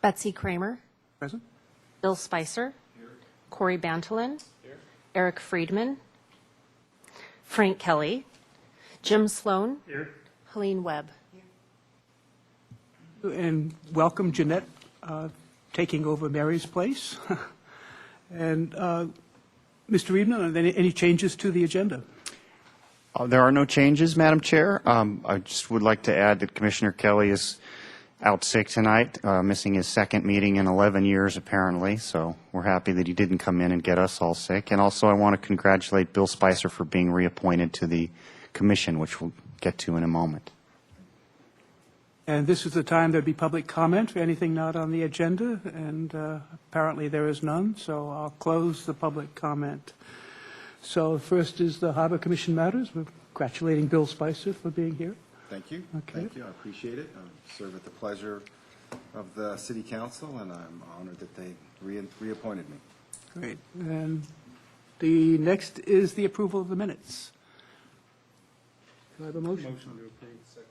Betsy Kramer. Present. Bill Spicer. Corey Bantolin. Eric Friedman. Frank Kelly. Jim Sloan. Helene Webb. And welcome, Jeanette, taking over Mary's place. And Mr. Friedman, are there any changes to the agenda? There are no changes, Madam Chair. I just would like to add that Commissioner Kelly is out sick tonight, missing his second meeting in 11 years, apparently. So we're happy that he didn't come in and get us all sick. And also I want to congratulate Bill Spicer for being reappointed to the commission, which we'll get to in a moment. And this is the time there'd be public comment for anything not on the agenda, and apparently there is none, so I'll close the public comment. So first is the Harbor Commission matters. We're congratulating Bill Spicer for being here. Thank you. Okay. Thank you. I appreciate it. I serve at the pleasure of the City Council, and I'm honored that they reappointed me. Great. And the next is the approval of the minutes. Do I have a motion? Motion to approve, second.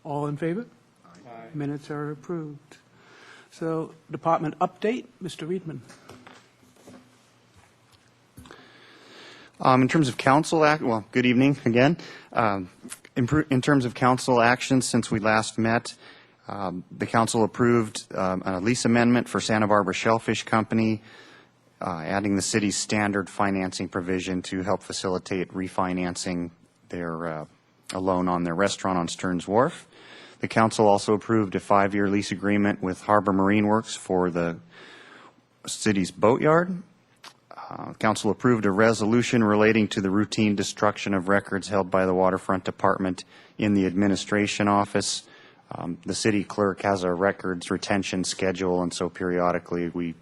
All in favor? Aye. Minutes are approved. So department update, Mr. Friedman. In terms of council well, good evening again. In terms of council action, since we last met, the council approved a lease amendment for Santa Barbara Shellfish Company, adding the city's standard financing provision to help facilitate refinancing their a loan on their restaurant on Stearns Wharf. The council also approved a 5-year lease agreement with Harbor Marine Works for the city's boatyard. Council approved a resolution relating to the routine destruction of records held by the Waterfront Department in the administration office. The city clerk has a records retention schedule, and so periodically we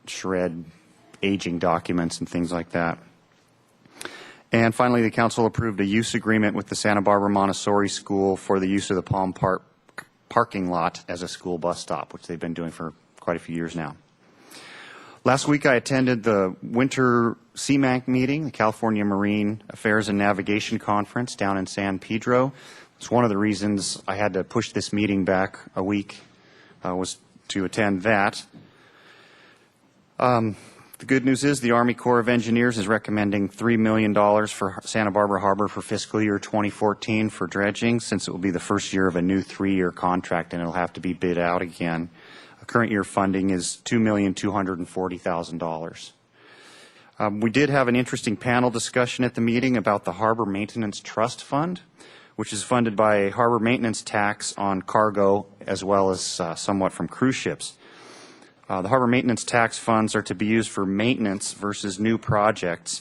shred aging documents and things like that. And finally, the council approved a use agreement with the Santa Barbara Montessori School for the use of the Palm Park parking lot as a school bus stop, which they've been doing for quite a few years now. Last week, I attended the winter CMAQ meeting, the California Marine Affairs and Navigation Conference down in San Pedro. It's one of the reasons I had to push this meeting back a week, was to attend that. The good news is the Army Corps of Engineers is recommending $3 million for Santa Barbara Harbor for fiscal year 2014 for dredging, since it will be the first year of a new 3-year contract and it'll have to be bid out again. Current year funding is $2,240,000. We did have an interesting panel discussion at the meeting about the Harbor Maintenance Trust Fund, which is funded by a harbor maintenance tax on cargo as well as somewhat from cruise ships. The harbor maintenance tax funds are to be used for maintenance versus new projects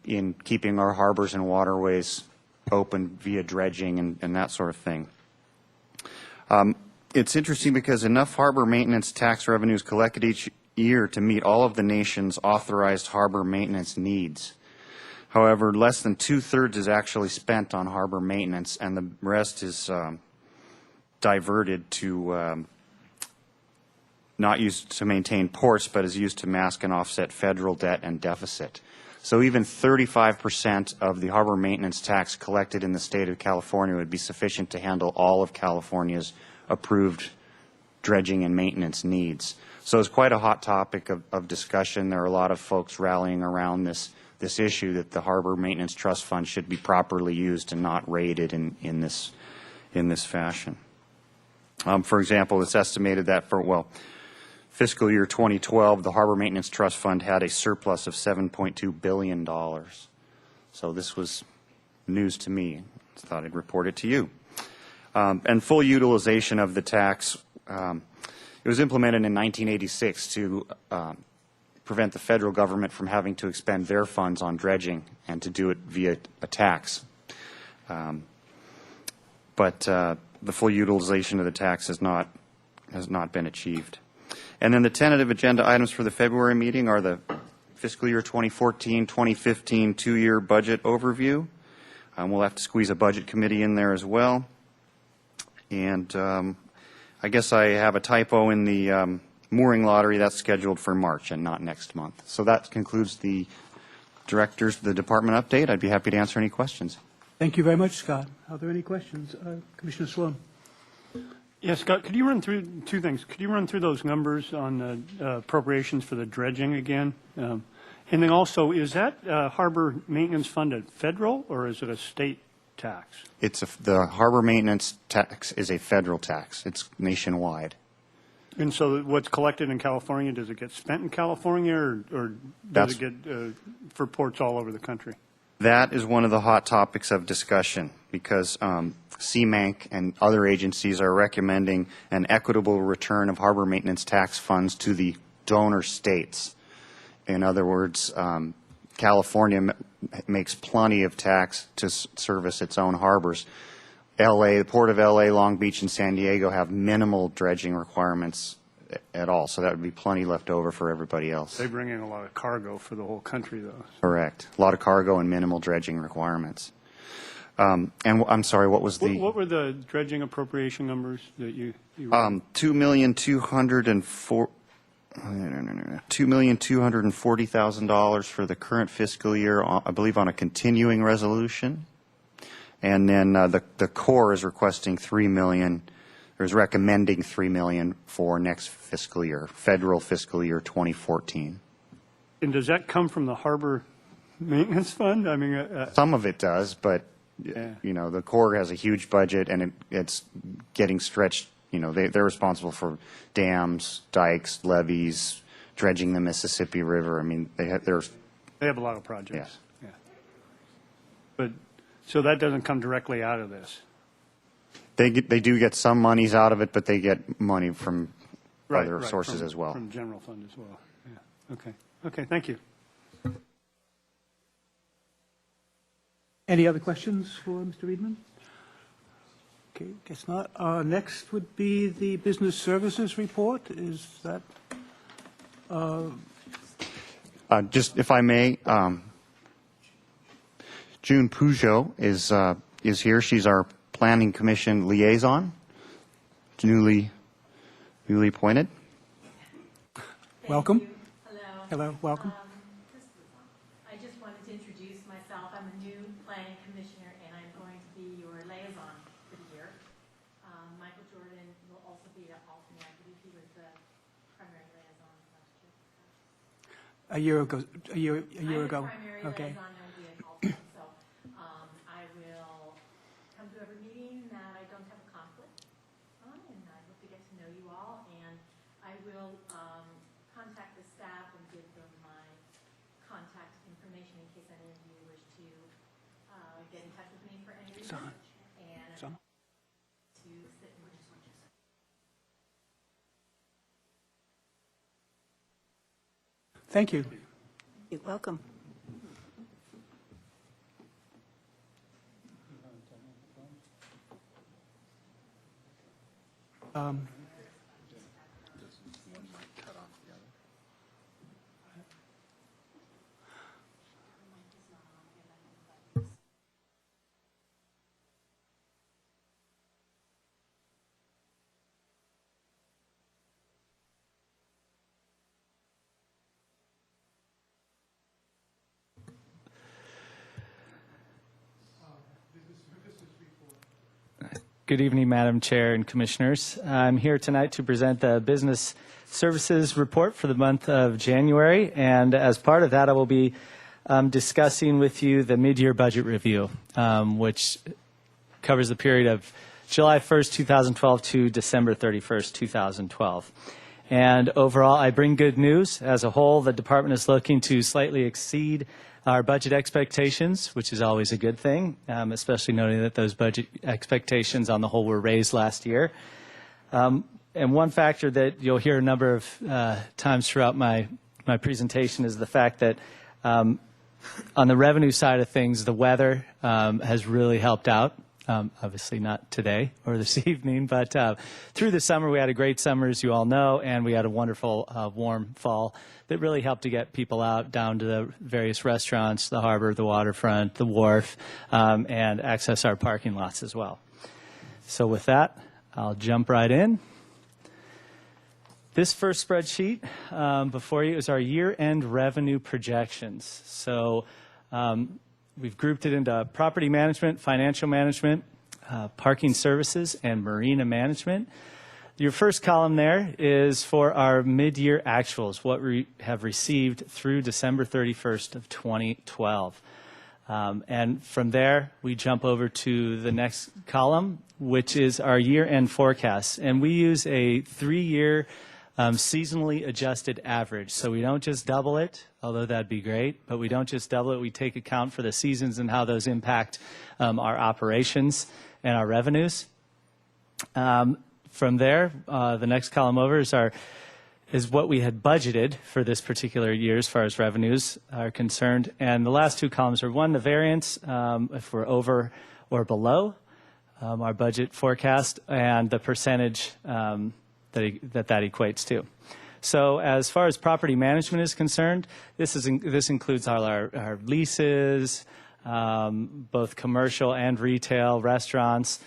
in keeping our harbors and waterways open via dredging and that sort of thing. It's interesting because enough harbor maintenance tax revenue is collected each year to meet all of the nation's authorized harbor maintenance needs. However, less than 2/3 is actually spent on harbor maintenance, and the rest is diverted to not used to maintain ports, but is used to mask and offset federal debt and deficit. So even 35% of the harbor maintenance tax collected in the state of California would be sufficient to handle all of California's approved dredging and maintenance needs. So it's quite a hot topic of discussion. There are a lot of folks rallying around this issue that the Harbor Maintenance Trust Fund should be properly used and not raided in this fashion. For example, it's estimated that for, fiscal year 2012, the Harbor Maintenance Trust Fund had a surplus of $7.2 billion. So this was news to me. I thought I'd report it to you. And full utilization of the tax, it was implemented in 1986 to prevent the federal government from having to expend their funds on dredging and to do it via a tax. But the full utilization of the tax has not been achieved. And then the tentative agenda items for the February meeting are the fiscal year 2014-2015 2-year budget overview. We'll have to squeeze a budget committee in there as well. And I guess I have a typo in the mooring lottery. That's scheduled for March and not next month. So that concludes the department update. I'd be happy to answer any questions. Thank you very much, Scott. Are there any questions? Commissioner Sloan. Yes, Scott, could you run through two things? Could you run through those numbers on appropriations for the dredging again? And then also, is that harbor maintenance fund a federal or is it a state tax? The harbor maintenance tax is a federal tax. It's nationwide. And so what's collected in California, does it get spent in California or does it get for ports all over the country? That is one of the hot topics of discussion because CMANC and other agencies are recommending an equitable return of harbor maintenance tax funds to the donor states. In other words, California makes plenty of tax to service its own harbors. LA, the Port of LA, Long Beach, and San Diego have minimal dredging requirements at all, so that would be plenty left over for everybody else. They bring in a lot of cargo for the whole country, though. Correct. A lot of cargo and minimal dredging requirements. And I'm sorry, what was the? What were the dredging appropriation numbers that you $2,240,000 for the current fiscal year, I believe, on a continuing resolution. And then the Corps is requesting $3 million, or is recommending $3 million for next fiscal year, federal fiscal year 2014. And does that come from the harbor maintenance fund? I mean, Some of it does, but Yeah. you know, the Corps has a huge budget, and it's getting stretched. You know, they're responsible for dams, dikes, levees, dredging the Mississippi River. I mean, they have a lot of projects. Yes. Yeah. But so that doesn't come directly out of this. They do get some monies out of it, but they get money from other Right, sources from- as well. From general fund as well. Yeah. Okay. Okay. Thank you. Any other questions for Mr. Reedman? Okay, guess not. Next would be the business services report. Is that, Just if I may, June Peugeot is here. She's our Planning Commission liaison, newly appointed. welcome? Hello. Hello, welcome. I just wanted to introduce myself. I'm a new planning commissioner, and I'm going to be your liaison for the year. Michael Jordan will also be the alternate. I believe he was the primary liaison last year. A year ago, a year ago. I'm the primary Okay. liaison, and will be an alternate. So I will come to every meeting that I don't have a conflict on, and I hope to get to know you all. And I will contact the staff and give them my contact information in case any of you wish to get in touch with me for any reason. And Son. to sit and Thank you. You're welcome. Good evening, Madam Chair and Commissioners. I'm here tonight to present the Business Services Report for the month of January, and as part of that, I will be discussing with you the mid-year budget review, which covers the period of July 1st, 2012 to December 31st, 2012. And overall, I bring good news. As a whole, the department is looking to slightly exceed our budget expectations, which is always a good thing, especially noting that those budget expectations on the whole were raised last year. And one factor that you'll hear a number of times throughout my presentation is the fact that on the revenue side of things, the weather has really helped out. Obviously not today or this evening, but through the summer we had a great summer, as you all know, and we had a wonderful warm fall that really helped to get people out down to the various restaurants, the harbor, the waterfront, the wharf, and access our parking lots as well. So with that, I'll jump right in. This first spreadsheet before you is our year-end revenue projections. So we've grouped it into property management, financial management, parking services, and marina management. Your first column there is for our mid-year actuals, what we have received through December 31st of 2012. And from there, we jump over to the next column, which is our year-end forecast. And we use a 3-year seasonally adjusted average. So we don't just double it, although that'd be great, but we don't just double it. We take account for the seasons and how those impact our operations and our revenues. From there, the next column over is what we had budgeted for this particular year as far as revenues are concerned. And the last two columns are, one, the variance, if we're over or below our budget forecast, and the percentage that equates to. So as far as property management is concerned, this includes all our leases, both commercial and retail, restaurants.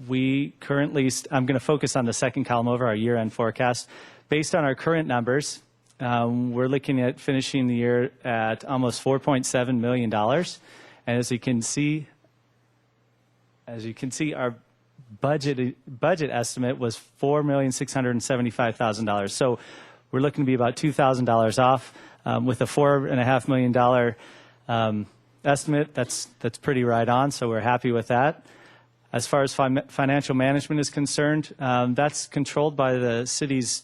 We currently, I'm going to focus on the second column over, our year-end forecast. Based on our current numbers, we're looking at finishing the year at almost $4.7 million. And as you can see, our budget estimate was $4,675,000. So we're looking to be about $2,000 off with a $4.5 million estimate. That's pretty right on. So we're happy with that. As far as financial management is concerned, that's controlled by the city's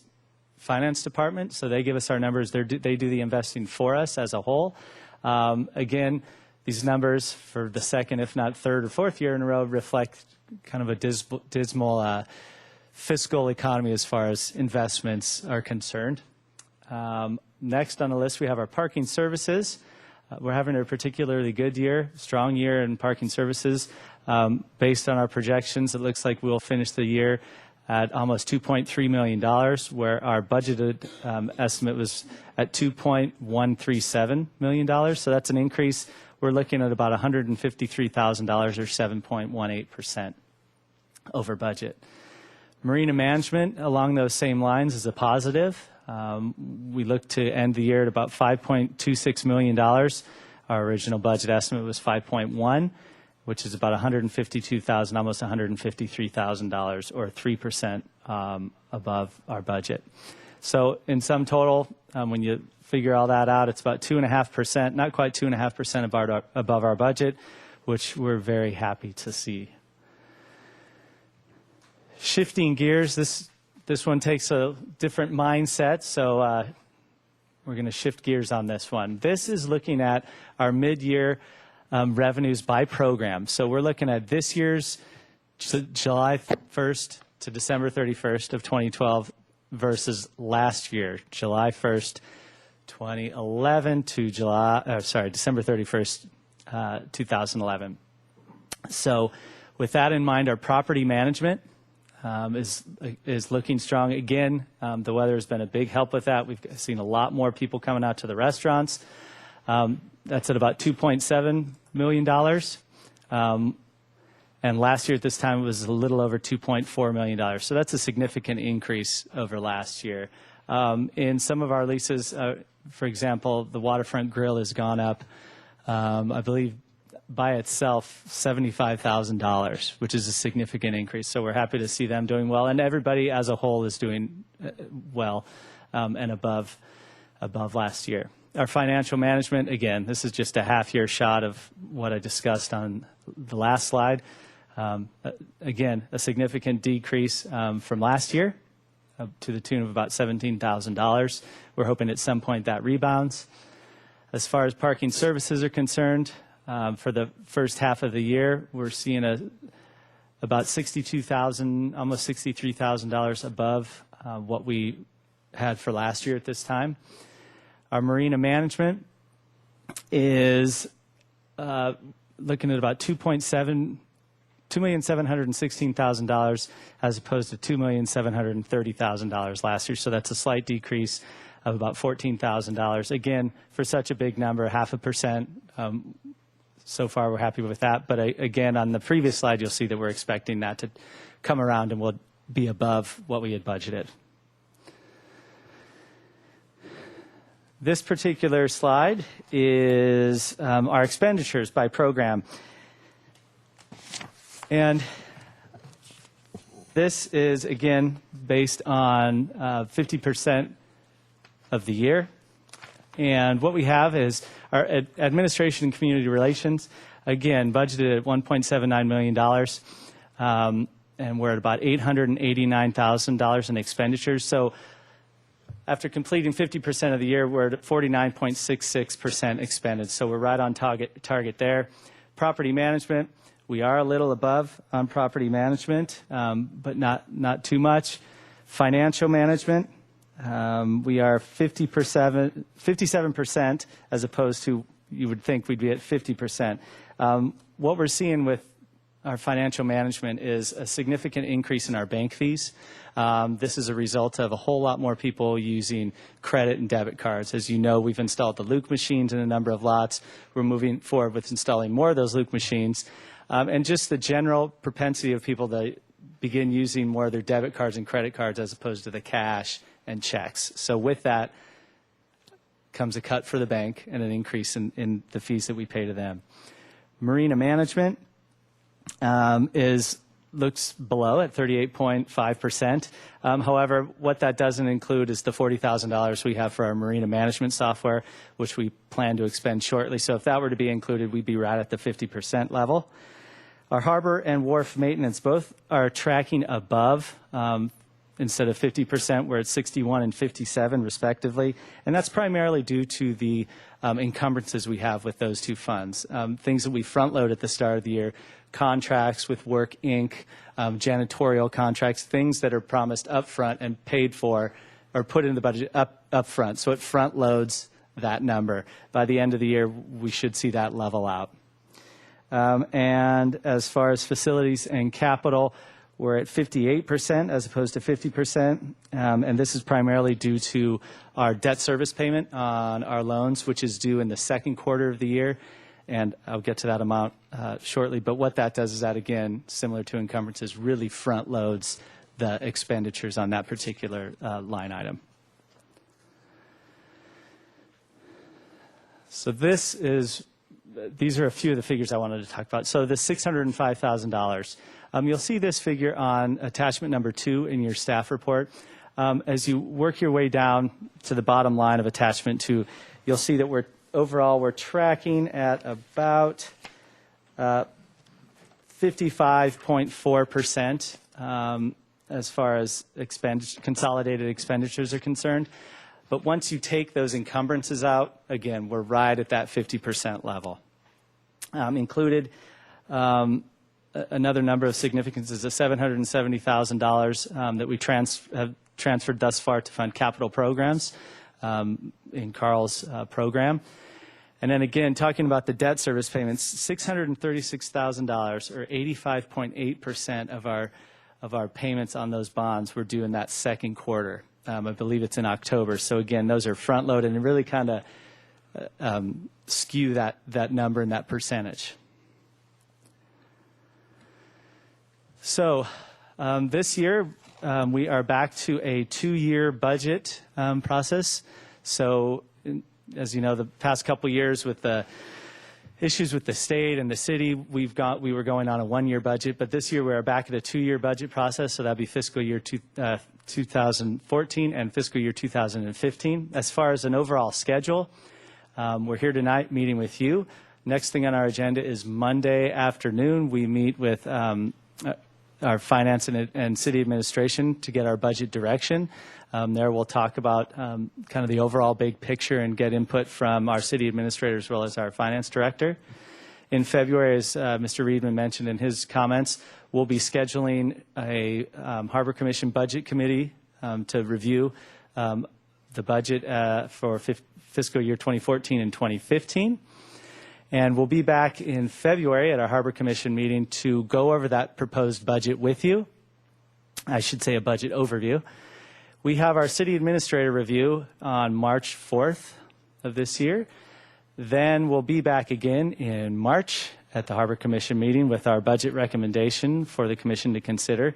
finance department. So they give us our numbers. They do the investing for us as a whole. Again, these numbers for the second, if not third or fourth year in a row, reflect kind of a dismal fiscal economy as far as investments are concerned. Next on the list, we have our parking services. We're having a particularly good year, strong year in parking services. Based on our projections, it looks like we'll finish the year at almost $2.3 million, where our budgeted estimate was at $2.137 million. So that's an increase. We're looking at about $153,000 or 7.18% over budget. Marina management along those same lines is a positive. We look to end the year at about $5.26 million. Our original budget estimate was $5.1, which is about $152,000, almost $153,000, or 3% above our budget. So in sum total, when you figure all that out, it's about 2.5%, not quite 2.5% above our budget, which we're very happy to see. Shifting gears, this one takes a different mindset, so we're going to shift gears on this one. This is looking at our mid-year revenues by program. So we're looking at this year's July 1st to December 31st of 2012 versus last year, July 1st, 2011 to December 31st, 2011. So with that in mind, our property management is looking strong. Again, the weather has been a big help with that. We've seen a lot more people coming out to the restaurants. That's at about $2.7 million. And last year at this time it was a little over $2.4 million. So that's a significant increase over last year. In some of our leases, for example, the Waterfront Grill has gone up, I believe, by itself $75,000, which is a significant increase. So we're happy to see them doing well, and everybody as a whole is doing well and above last year. Our financial management, again, this is just a half-year shot of what I discussed on the last slide. Again, a significant decrease from last year to the tune of about $17,000. We're hoping at some point that rebounds. As far as parking services are concerned, for the first half of the year, we're seeing about $62,000, almost $63,000 above what we had for last year at this time. Our marina management is looking at about $2,716,000 as opposed to $2,730,000 last year. So that's a slight decrease of about $14,000. Again, for such a big number, 0.5%. So far, we're happy with that. But again, on the previous slide, you'll see that we're expecting that to come around and will be above what we had budgeted. This particular slide is our expenditures by program. And This is, again, based on 50% of the year. And what we have is our administration and community relations, again, budgeted at $1.79 million, and we're at about $889,000 in expenditures. So after completing 50% of the year, we're at 49.66% expended. So we're right on target there. Property management, we are a little above on property management, but not too much. Financial management, we are 57% as opposed to, you would think we'd be at 50%. What we're seeing with our financial management is a significant increase in our bank fees. This is a result of a whole lot more people using credit and debit cards. As you know, we've installed the Luke machines in a number of lots. We're moving forward with installing more of those Luke machines. And just the general propensity of people to begin using more of their debit cards and credit cards as opposed to the cash and checks. So with that comes a cut for the bank and an increase in the fees that we pay to them. Marina management looks below at 38.5%. However, what that doesn't include is the $40,000 we have for our marina management software, which we plan to expend shortly. So if that were to be included, we'd be right at the 50% level. Our harbor and wharf maintenance both are tracking above. Instead of 50%, we're at 61 and 57 respectively. And that's primarily due to the encumbrances we have with those two funds. Things that we front load at the start of the year, contracts with Work Inc., janitorial contracts, things that are promised up front and paid for or put in the budget up front. So it front loads that number. By the end of the year, we should see that level out. And as far as facilities and capital, we're at 58% as opposed to 50%, and this is primarily due to our debt service payment on our loans, which is due in the second quarter of the year, and I'll get to that amount shortly. But what that does is that, again, similar to encumbrances, really front loads the expenditures on that particular line item. So these are a few of the figures I wanted to talk about. So the $605,000. You'll see this figure on attachment number 2 in your staff report. As you work your way down to the bottom line of attachment 2, you'll see that we're tracking at about 55.4% as far as consolidated expenditures are concerned. But once you take those encumbrances out, again, we're right at that 50% level. Included another number of significance is the $770,000 that we have transferred thus far to fund capital programs in Carl's program. And then again, talking about the debt service payments, $636,000 or 85.8% of our payments on those bonds were due in that second quarter. I believe it's in October. So again, those are front loaded and really kind of skew that number and that percentage. So this year, we are back to a 2-year budget process. So as you know, the past couple years with the issues with the state and the city, we were going on a 1-year budget, but this year we are back at a 2-year budget process, so that'd be fiscal year 2014 and fiscal year 2015. As far as an overall schedule, we're here tonight meeting with you. Next thing on our agenda is Monday afternoon. We meet with our finance and city administration to get our budget direction. There we'll talk about kind of the overall big picture and get input from our city administrator as well as our finance director. In February, as Mr. Reedman mentioned in his comments, we'll be scheduling a Harbor Commission Budget Committee to review the budget for fiscal year 2014 and 2015. And we'll be back in February at our Harbor Commission meeting to go over that proposed budget with you. I should say a budget overview. We have our city administrator review on March 4th of this year. Then we'll be back again in March at the Harbor Commission meeting with our budget recommendation for the commission to consider.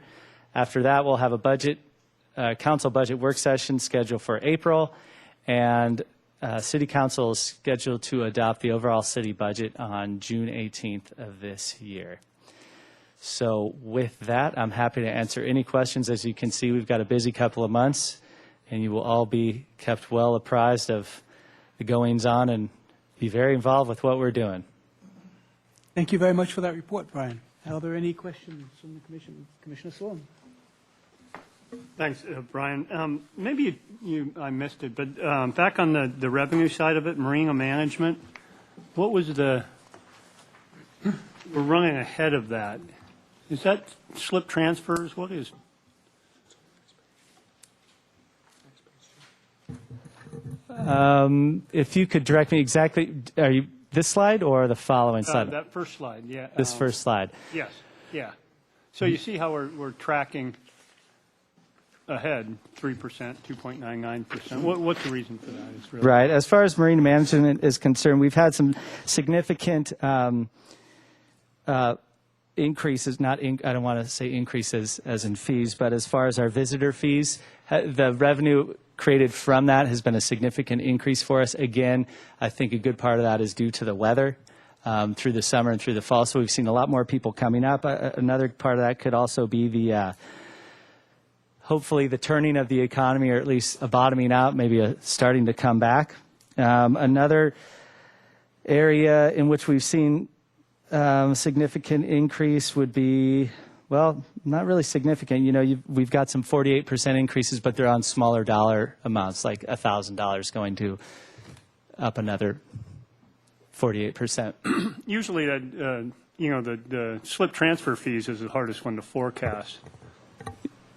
After that, we'll have a council budget work session scheduled for April, and City Council is scheduled to adopt the overall city budget on June 18th of this year. So with that, I'm happy to answer any questions. As you can see, we've got a busy couple of months, and you will all be kept well apprised of the goings-on and be very involved with what we're doing. Thank you very much for that report, Brian. Are there any questions from the commission? Commissioner Sloan? Thanks, Brian. Maybe I missed it, but back on the revenue side of it, marina management, what was we're running ahead of that. Is that slip transfers? What is? If you could direct me exactly, are you this slide or the following slide? That first slide, yeah. This first slide. Yes, yeah. So you see how we're tracking ahead, 3%, 2.99%. What's the reason for that? It's really Right. As far as marine management is concerned, we've had some significant increases, I don't want to say increases as in fees, but as far as our visitor fees, the revenue created from that has been a significant increase for us. Again, I think a good part of that is due to the weather through the summer and through the fall. So we've seen a lot more people coming up. Another part of that could also be the hopefully the turning of the economy, or at least a bottoming out, maybe starting to come back. Another area in which we've seen significant increase would be, well, not really significant. You know, we've got some 48% increases, but they're on smaller dollar amounts, like $1,000 going to up another 48%. usually that the slip transfer fees is the hardest one to forecast.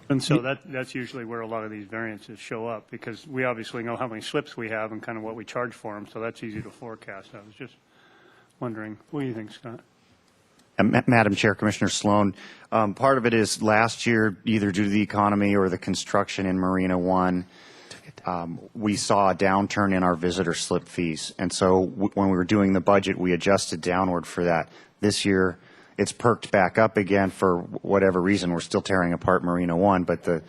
And so that's usually where a lot of these variances show up, because we obviously know how many slips we have and kind of what we charge for them, so that's easy to forecast. I was just wondering, what do you think, Scott? Madam Chair, Commissioner Sloan, part of it is last year, either due to the economy or the construction in Marina One, we saw a downturn in our visitor slip fees. And so when we were doing the budget, we adjusted downward for that. This year, it's perked back up again for whatever reason. We're still tearing apart Marina One, but the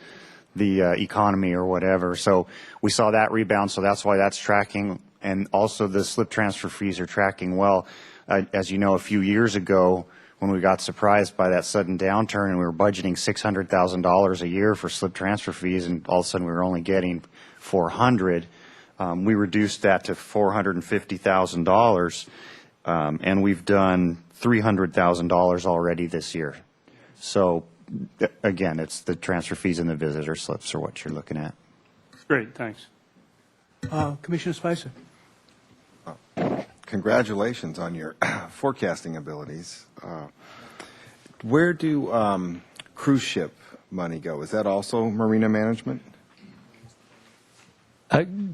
economy or whatever. So we saw that rebound, so that's why that's tracking. And also the slip transfer fees are tracking well. As you know, a few years ago, when we got surprised by that sudden downturn and we were budgeting $600,000 a year for slip transfer fees, and all of a sudden we were only getting $400, we reduced that to $450,000, and we've done $300,000 already this year. So again, it's the transfer fees and the visitor slips are what you're looking at. Great, thanks. Commissioner Spicer? Congratulations on your forecasting abilities. Where do cruise ship money go? Is that also marina management?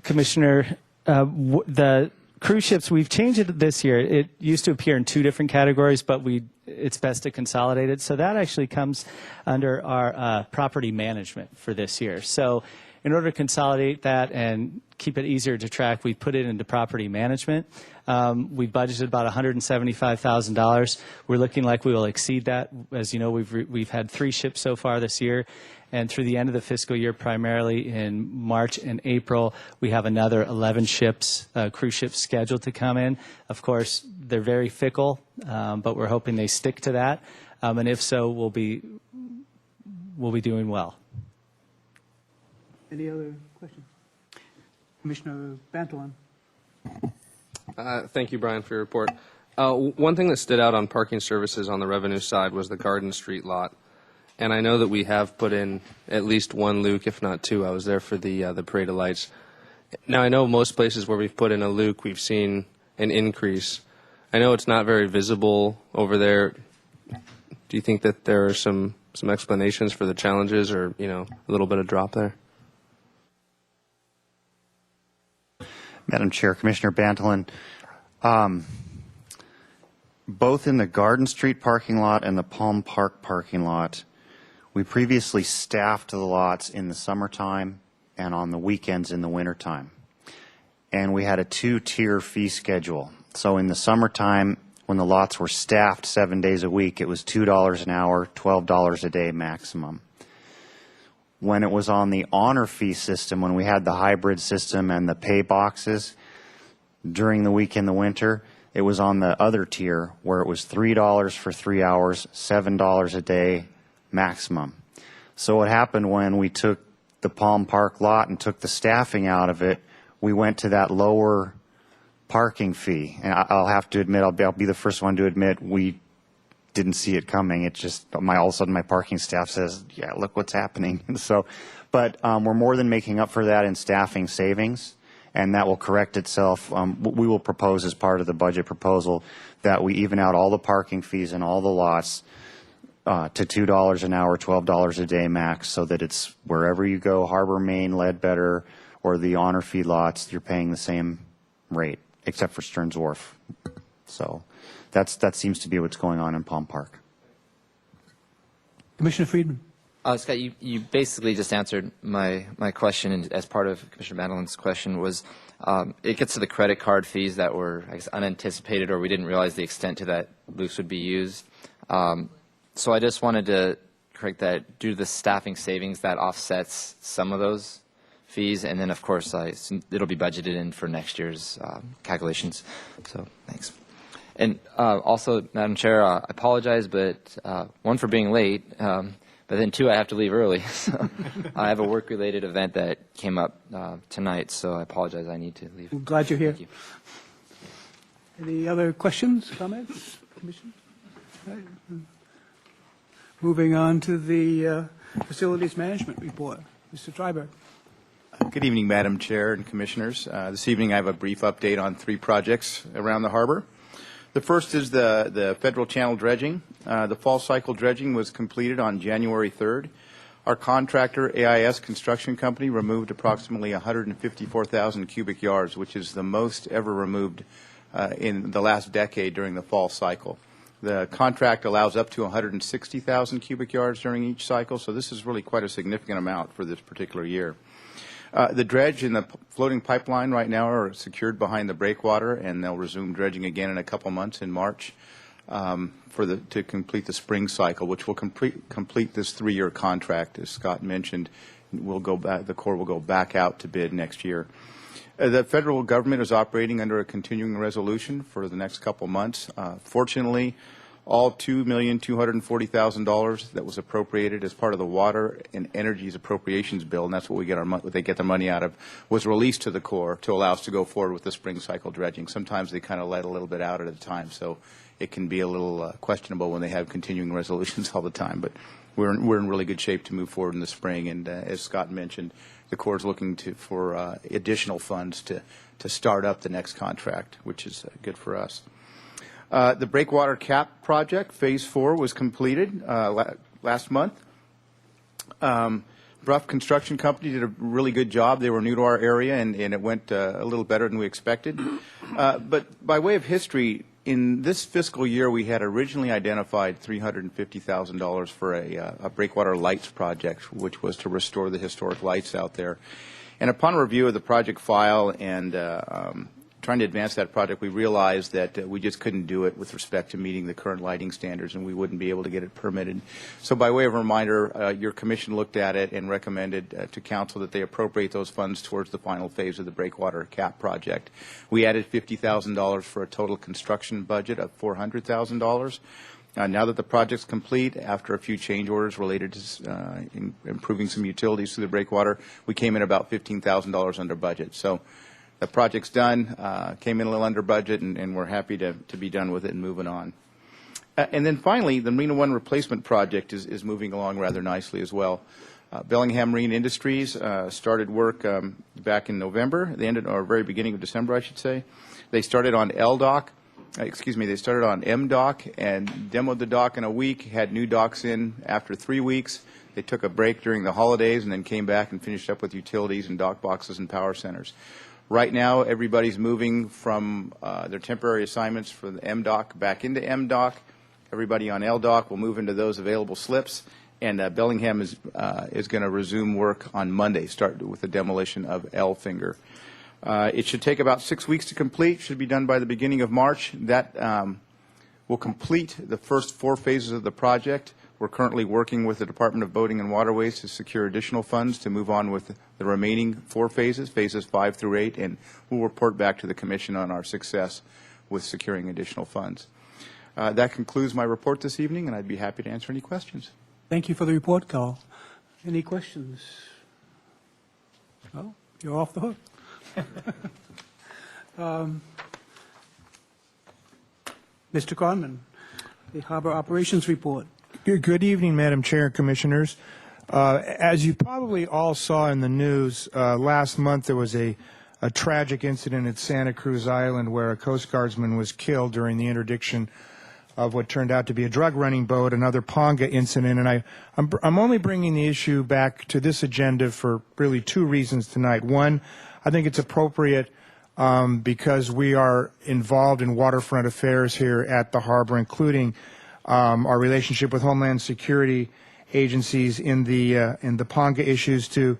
Commissioner, the cruise ships, we've changed it this year. It used to appear in two different categories, but it's best to consolidate it. So that actually comes under our property management for this year. So in order to consolidate that and keep it easier to track, we put it into property management. We budgeted about $175,000. We're looking like we will exceed that. As you know, we've had 3 ships so far this year, and through the end of the fiscal year, primarily in March and April, we have another 11 ships, cruise ships scheduled to come in. Of course, they're very fickle, but we're hoping they stick to that. And if so, we'll be doing well. Any other questions? Commissioner Bantalan? Thank you, Brian, for your report. One thing that stood out on parking services on the revenue side was the Garden Street lot. And I know that we have put in at least 1 luke, if not 2. I was there for the Parade of Lights. Now, I know most places where we've put in a luke, we've seen an increase. I know it's not very visible over there. Do you think that there are some explanations for the challenges, or, a little bit of drop there? Madam Chair, Commissioner Bantalan, both in the Garden Street parking lot and the Palm Park parking lot, we previously staffed the lots in the summertime and on the weekends in the wintertime. And we had a 2-tier fee schedule. So in the summertime, when the lots were staffed 7 days a week, it was $2 an hour, $12 a day maximum. When it was on the honor fee system, when we had the hybrid system and the pay boxes during the week in the winter, it was on the other tier where it was $3 for 3 hours, $7 a day maximum. So what happened when we took the Palm Park lot and took the staffing out of it, we went to that lower parking fee. And I'll have to admit, I'll be the first one to admit, we didn't see it coming. It just, all of a sudden my parking staff says, yeah, look what's happening. So, but we're more than making up for that in staffing savings, and that will correct itself. We will propose as part of the budget proposal that we even out all the parking fees in all the lots to $2 an hour, $12 a day max, so that it's wherever you go, Harbor, Maine, Ledbetter, or the honor fee lots, you're paying the same rate, except for Stearns Wharf. So that seems to be what's going on in Palm Park. Commissioner Friedman. Scott, you basically just answered my question, and as part of Commissioner Mandelin's question was, it gets to the credit card fees that were, I guess, unanticipated, or we didn't realize the extent to that loose would be used. So I just wanted to correct that due to the staffing savings, that offsets some of those fees, and then of course it'll be budgeted in for next year's calculations. So thanks. And also, Madam Chair, I apologize, but one, for being late, but then two, I have to leave early. So I have a work-related event that came up tonight, so I apologize. I need to leave. I'm glad you're here. Thank you. Any other questions, comments, Commission? Right. Moving on to the Facilities Management Report. Mr. Dryberg. Good evening, Madam Chair and Commissioners. This evening I have a brief update on 3 projects around the harbor. The first is the federal channel dredging. The fall cycle dredging was completed on January 3rd. Our contractor, AIS Construction Company, removed approximately 154,000 cubic yards, which is the most ever removed in the last decade during the fall cycle. The contract allows up to 160,000 cubic yards during each cycle, so this is really quite a significant amount for this particular year. The dredge and the floating pipeline right now are secured behind the breakwater, and they'll resume dredging again in a couple months in March to complete the spring cycle, which will complete this 3-year contract. As Scott mentioned, the Corps will go back out to bid next year. The federal government is operating under a continuing resolution for the next couple months. Fortunately, all $2,240,000 that was appropriated as part of the Water and Energy's Appropriations Bill, and that's what they get the money out of, was released to the Corps to allow us to go forward with the spring cycle dredging. Sometimes they kind of let a little bit out at a time, so it can be a little questionable when they have continuing resolutions all the time. But we're in really good shape to move forward in the spring, and as Scott mentioned, the Corps is looking for additional funds to start up the next contract, which is good for us. The Breakwater Cap project, Phase 4, was completed last month. Bruff Construction Company did a really good job. They were new to our area, and it went a little better than we expected. But by way of history, in this fiscal year, we had originally identified $350,000 for a Breakwater Lights project, which was to restore the historic lights out there. And upon review of the project file and trying to advance that project, we realized that we just couldn't do it with respect to meeting the current lighting standards, and we wouldn't be able to get it permitted. So by way of a reminder, your commission looked at it and recommended to council that they appropriate those funds towards the final phase of the Breakwater Cap project. We added $50,000 for a total construction budget of $400,000. Now that the project's complete, after a few change orders related to improving some utilities through the breakwater, we came in about $15,000 under budget. So the project's done, came in a little under budget, and we're happy to be done with it and moving on. And then finally, the Marina One replacement project is moving along rather nicely as well. Bellingham Marine Industries started work back in November, or very beginning of December, I should say. They started on they started on M dock and demoed the dock in a week, had new docks in after 3 weeks. They took a break during the holidays and then came back and finished up with utilities and dock boxes and power centers. Right now, everybody's moving from their temporary assignments for the M dock back into M dock. Everybody on L dock will move into those available slips, and Bellingham is going to resume work on Monday, start with the demolition of L finger. It should take about 6 weeks to complete. Should be done by the beginning of March. That will complete the first 4 phases of the project. We're currently working with the Department of Boating and Waterways to secure additional funds to move on with the remaining 4 phases, phases 5 through 8, and we'll report back to the Commission on our success with securing additional funds. That concludes my report this evening, and I'd be happy to answer any questions. Thank you for the report, Carl. Any questions? No? You're off the hook. Mr. Conman, the Harbor Operations Report. Good evening, Madam Chair and Commissioners. As you probably all saw in the news, last month there was a tragic incident at Santa Cruz Island where a Coast Guardsman was killed during the interdiction of what turned out to be a drug-running boat, another Ponga incident. And I'm only bringing the issue back to this agenda for really two reasons tonight. One, I think it's appropriate because we are involved in waterfront affairs here at the harbor, including our relationship with Homeland Security agencies in the Ponga issues, to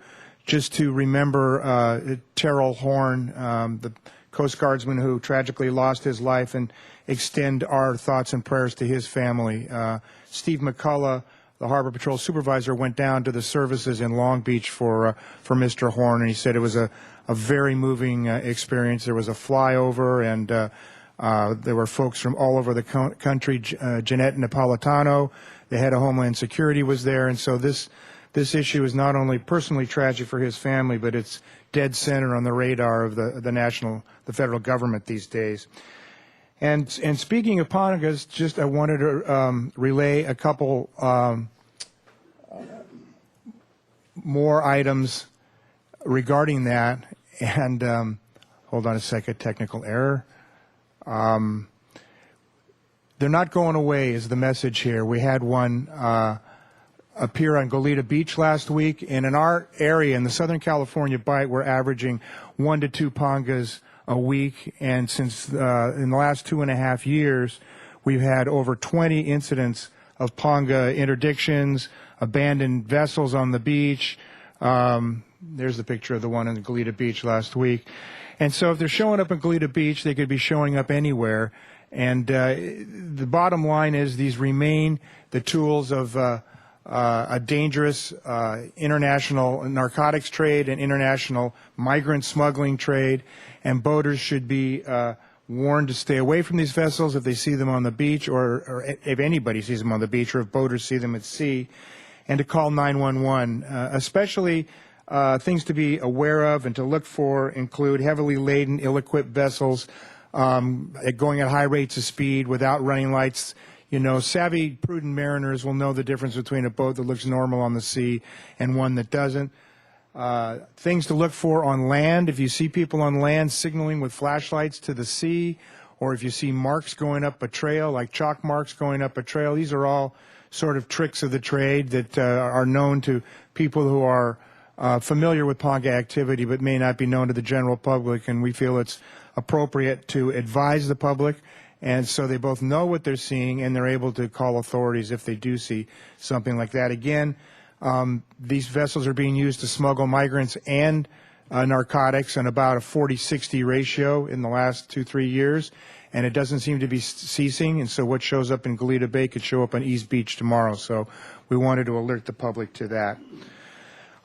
remember Terrell Horn, the Coast Guardsman who tragically lost his life, and extend our thoughts and prayers to his family. Steve McCullough, the Harbor Patrol Supervisor, went down to the services in Long Beach for Mr. Horn, and he said it was a very moving experience. There was a flyover, and there were folks from all over the country. Jeanette Napolitano, the head of Homeland Security, was there, and so this issue is not only personally tragic for his family, but it's dead center on the radar of the federal government these days. And speaking of Pongas, I wanted to relay a couple more items regarding that. And hold on a second, technical error. They're not going away is the message here. We had one appear on Goleta Beach last week, and in our area, in the Southern California Bight, we're averaging 1 to 2 Pongas a week, and since in the last 2.5 years, we've had over 20 incidents of Ponga interdictions, abandoned vessels on the beach. There's the picture of the one in Goleta Beach last week. And so if they're showing up in Goleta Beach, they could be showing up anywhere. And the bottom line is these remain the tools of a dangerous international narcotics trade and international migrant smuggling trade, and boaters should be warned to stay away from these vessels if they see them on the beach, or if anybody sees them on the beach, or if boaters see them at sea, and to call 911. Especially things to be aware of and to look for include heavily laden, ill-equipped vessels going at high rates of speed without running lights. You know, savvy, prudent mariners will know the difference between a boat that looks normal on the sea and one that doesn't. Things to look for on land: if you see people on land signaling with flashlights to the sea, or if you see marks going up a trail, like chalk marks going up a trail, these are all sort of tricks of the trade that are known to people who are familiar with Ponga activity but may not be known to the general public, and we feel it's appropriate to advise the public, and so they both know what they're seeing and they're able to call authorities if they do see something like that. Again, these vessels are being used to smuggle migrants and narcotics in about a 40-60 ratio in the last 2-3 years, and it doesn't seem to be ceasing. And so what shows up in Goleta Bay could show up on East Beach tomorrow. So we wanted to alert the public to that.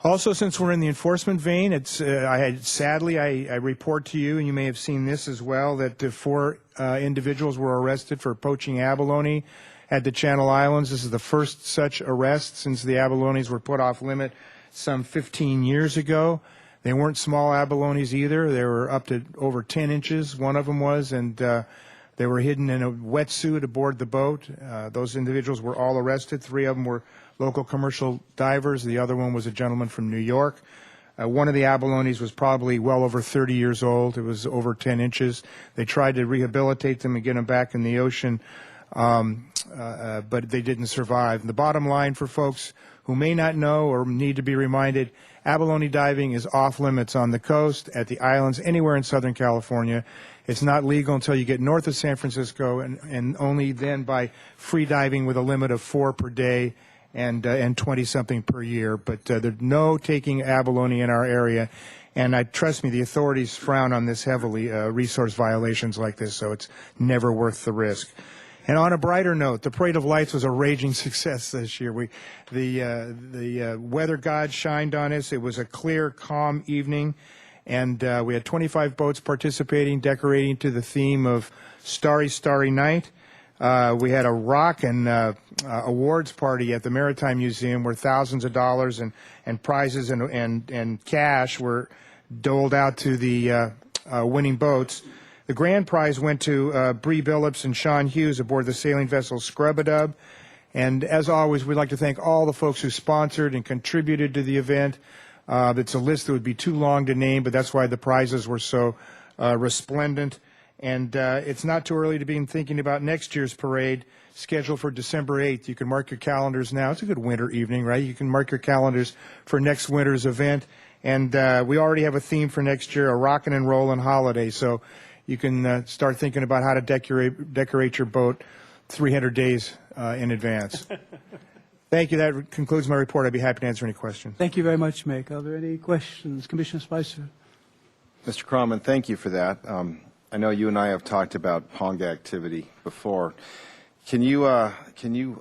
Also, since we're in the enforcement vein, sadly I report to you, and you may have seen this as well, that 4 individuals were arrested for poaching abalone at the Channel Islands. This is the first such arrest since the abalones were put off limit some 15 years ago. They weren't small abalones either. They were up to over 10 inches, one of them was, and they were hidden in a wetsuit aboard the boat. Those individuals were all arrested. 3 of them were local commercial divers. The other one was a gentleman from New York. One of the abalones was probably well over 30 years old. It was over 10 inches. They tried to rehabilitate them and get them back in the ocean, but they didn't survive. The bottom line for folks who may not know or need to be reminded, abalone diving is off limits on the coast, at the islands, anywhere in Southern California. It's not legal until you get north of San Francisco, and only then by free diving with a limit of 4 per day and 20-something per year. But there's no taking abalone in our area. And trust me, the authorities frown on this heavily, resource violations like this, so it's never worth the risk. And on a brighter note, the Parade of Lights was a raging success this year. The weather god shined on us. It was a clear, calm evening, and we had 25 boats participating, decorating to the theme of Starry, Starry Night. We had a rockin' awards party at the Maritime Museum where thousands of dollars and prizes and cash were doled out to the winning boats. The grand prize went to Bree Billups and Sean Hughes aboard the sailing vessel Scrub-a-Dub. And as always, we'd like to thank all the folks who sponsored and contributed to the event. It's a list that would be too long to name, but that's why the prizes were so resplendent. And it's not too early to be thinking about next year's parade, scheduled for December 8th. You can mark your calendars now. It's a good winter evening, right? You can mark your calendars for next winter's event. And we already have a theme for next year, a rockin' and rollin' holiday. So you can start thinking about how to decorate your boat 300 days in advance. Thank you. That concludes my report. I'd be happy to answer any questions. Thank you very much, Mick. Are there any questions? Commissioner Spicer. Mr. Croman, thank you for that. I know you and I have talked about pong activity before. Can you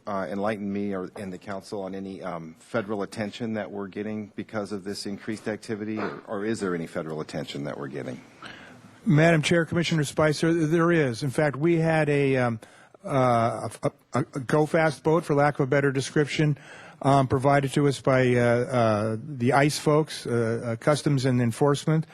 enlighten me and the council on any federal attention that we're getting because of this increased activity, or is there any federal attention that we're getting? Madam Chair, Commissioner Spicer, there is. In fact, we had a go-fast boat, for lack of a better description, provided to us by the ICE folks, Customs and Enforcement,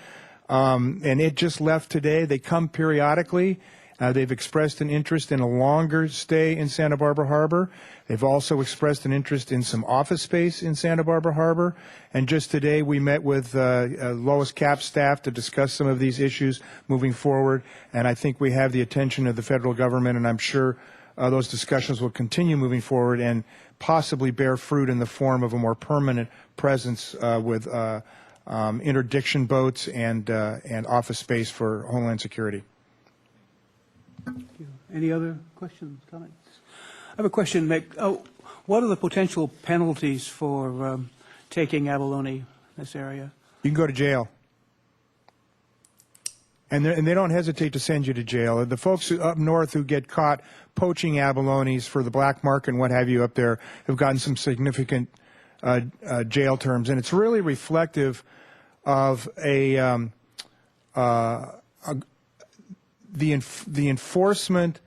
and it just left today. They come periodically. They've expressed an interest in a longer stay in Santa Barbara Harbor. They've also expressed an interest in some office space in Santa Barbara Harbor. And just today we met with Lois Cap staff to discuss some of these issues moving forward. And I think we have the attention of the federal government, and I'm sure those discussions will continue moving forward and possibly bear fruit in the form of a more permanent presence with interdiction boats and office space for Homeland Security. Thank you. Any other questions, comments? I have a question, Mick. What are the potential penalties for taking abalone in this area? You can go to jail. And they don't hesitate to send you to jail. The folks up north who get caught poaching abalones for the black market and what have you up there have gotten some significant jail terms. And it's really reflective of the enforcement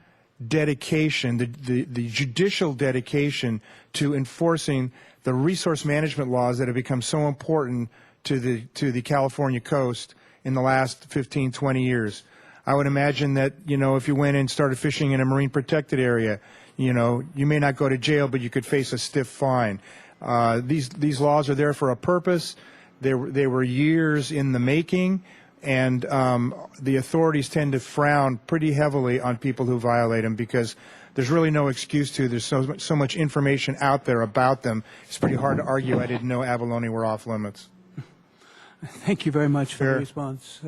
dedication, the judicial dedication to enforcing the resource management laws that have become so important to the California coast in the last 15, 20 years. I would imagine that, if you went and started fishing in a marine protected area, you may not go to jail, but you could face a stiff fine. These laws are there for a purpose. They were years in the making. And the authorities tend to frown pretty heavily on people who violate them because there's really no excuse to. There's so much information out there about them. It's pretty hard to argue I didn't know abalone were off limits. Thank you very much for the response.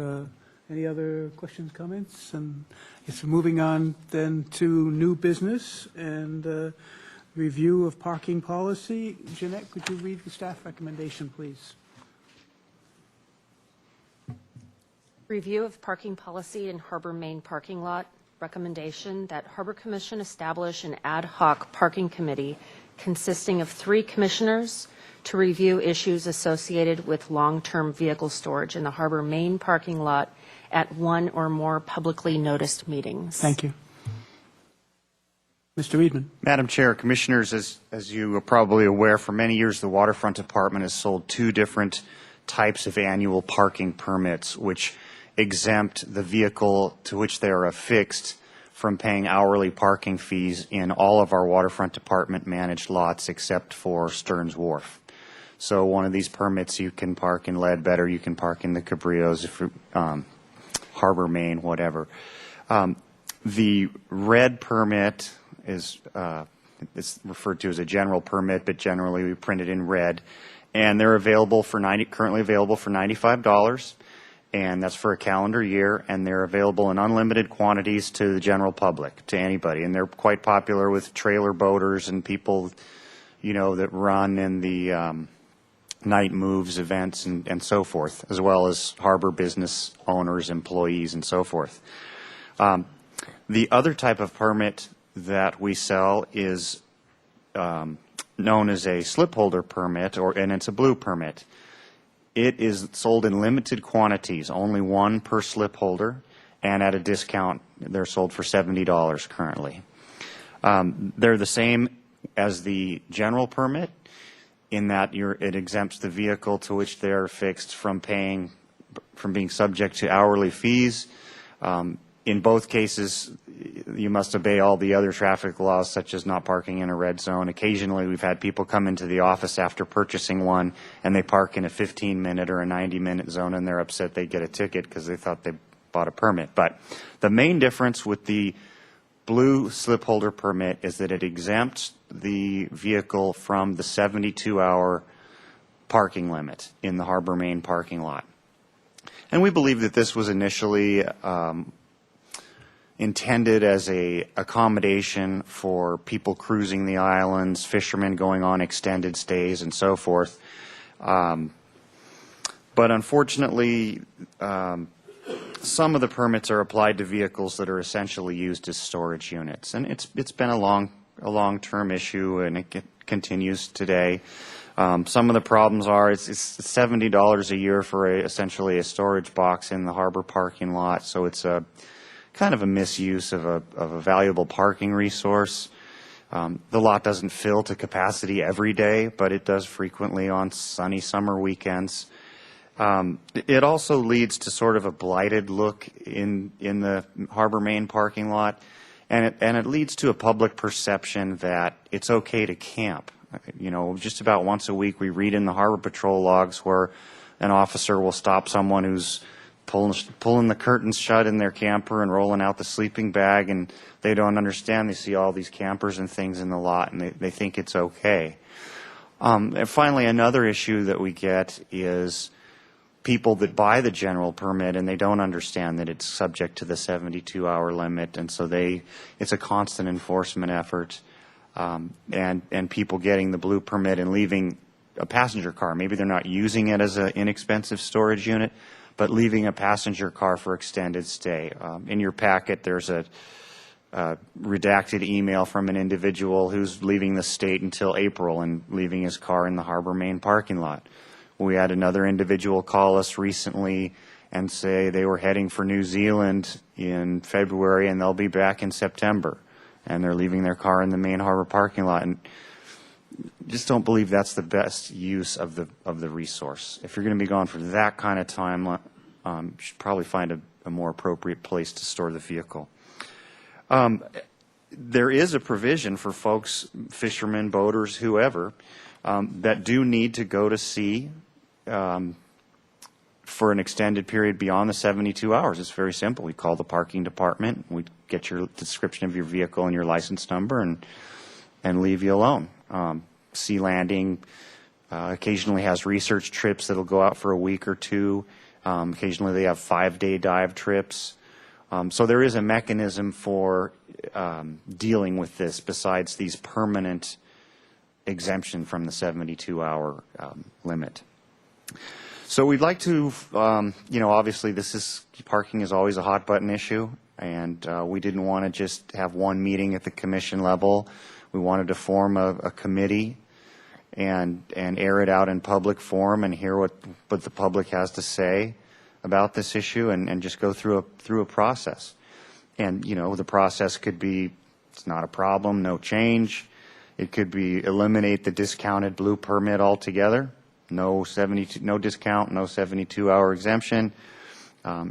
Any other questions, comments? And it's moving on then to new business and review of parking policy. Jeanette, could you read the staff recommendation, please? Review of parking policy in Harbor Main parking lot. Recommendation that Harbor Commission establish an ad hoc parking committee consisting of 3 commissioners to review issues associated with long-term vehicle storage in the Harbor Main parking lot at one or more publicly noticed meetings. Thank you. Mr. Reedman. Madam Chair, Commissioners, as you are probably aware, for many years the Waterfront Department has sold 2 different types of annual parking permits, which exempt the vehicle to which they are affixed from paying hourly parking fees in all of our Waterfront Department managed lots except for Stearns Wharf. So one of these permits you can park in Ledbetter, you can park in the Cabrillos, Harbor Main, whatever. The red permit is it's referred to as a general permit, but generally we print it in red, and they're available for currently available for $95. And that's for a calendar year, and they're available in unlimited quantities to the general public, to anybody. And they're quite popular with trailer boaters and people, that run in the night moves events and so forth, as well as harbor business owners, employees, and so forth. The other type of permit that we sell is known as a slip holder permit, and it's a blue permit. It is sold in limited quantities, only one per slip holder, and at a discount. They're sold for $70 currently. They're the same as the general permit in that it exempts the vehicle to which they're fixed from being subject to hourly fees. In both cases, you must obey all the other traffic laws, such as not parking in a red zone. Occasionally, we've had people come into the office after purchasing one, and they park in a 15-minute or a 90-minute zone, and they're upset they get a ticket because they thought they bought a permit. But the main difference with the blue slip holder permit is that it exempts the vehicle from the 72-hour parking limit in the Harbor Main parking lot. And we believe that this was initially intended as a accommodation for people cruising the islands, fishermen going on extended stays, and so forth. But unfortunately, some of the permits are applied to vehicles that are essentially used as storage units, and it's been a long-term issue, and it continues today. Some of the problems are it's $70 a year for essentially a storage box in the harbor parking lot, so it's a kind of a misuse of a valuable parking resource. The lot doesn't fill to capacity every day, but it does frequently on sunny summer weekends. It also leads to sort of a blighted look in the Harbor Main parking lot, and it leads to a public perception that it's okay to camp. You know, just about once a week we read in the Harbor Patrol logs where an officer will stop someone who's pulling the curtains shut in their camper and rolling out the sleeping bag, and they don't understand. They see all these campers and things in the lot, and they think it's okay. And finally, another issue that we get is people that buy the general permit and they don't understand that it's subject to the 72-hour limit, and so it's a constant enforcement effort. And people getting the blue permit and leaving a passenger car. Maybe they're not using it as an inexpensive storage unit, but leaving a passenger car for extended stay. In your packet, there's a redacted email from an individual who's leaving the state until April and leaving his car in the Harbor Main parking lot. We had another individual call us recently and say they were heading for New Zealand in February and they'll be back in September, and they're leaving their car in the main harbor parking lot. And just don't believe that's the best use of the resource. If you're going to be gone for that kind of time, you should probably find a more appropriate place to store the vehicle. There is a provision for folks, fishermen, boaters, whoever, that do need to go to sea for an extended period beyond the 72 hours. It's very simple. We call the parking department. We get your description of your vehicle and your license number and leave you alone. Sea Landing occasionally has research trips that'll go out for a week or two. Occasionally they have 5-day dive trips. So there is a mechanism for dealing with this besides these permanent exemption from the 72-hour limit. So we'd like to, obviously parking is always a hot button issue, and we didn't want to just have one meeting at the commission level. We wanted to form a committee and air it out in public forum and hear what the public has to say about this issue and just go through a process. And, the process could be, it's not a problem, no change. It could be eliminate the discounted blue permit altogether. No discount, no 72-hour exemption.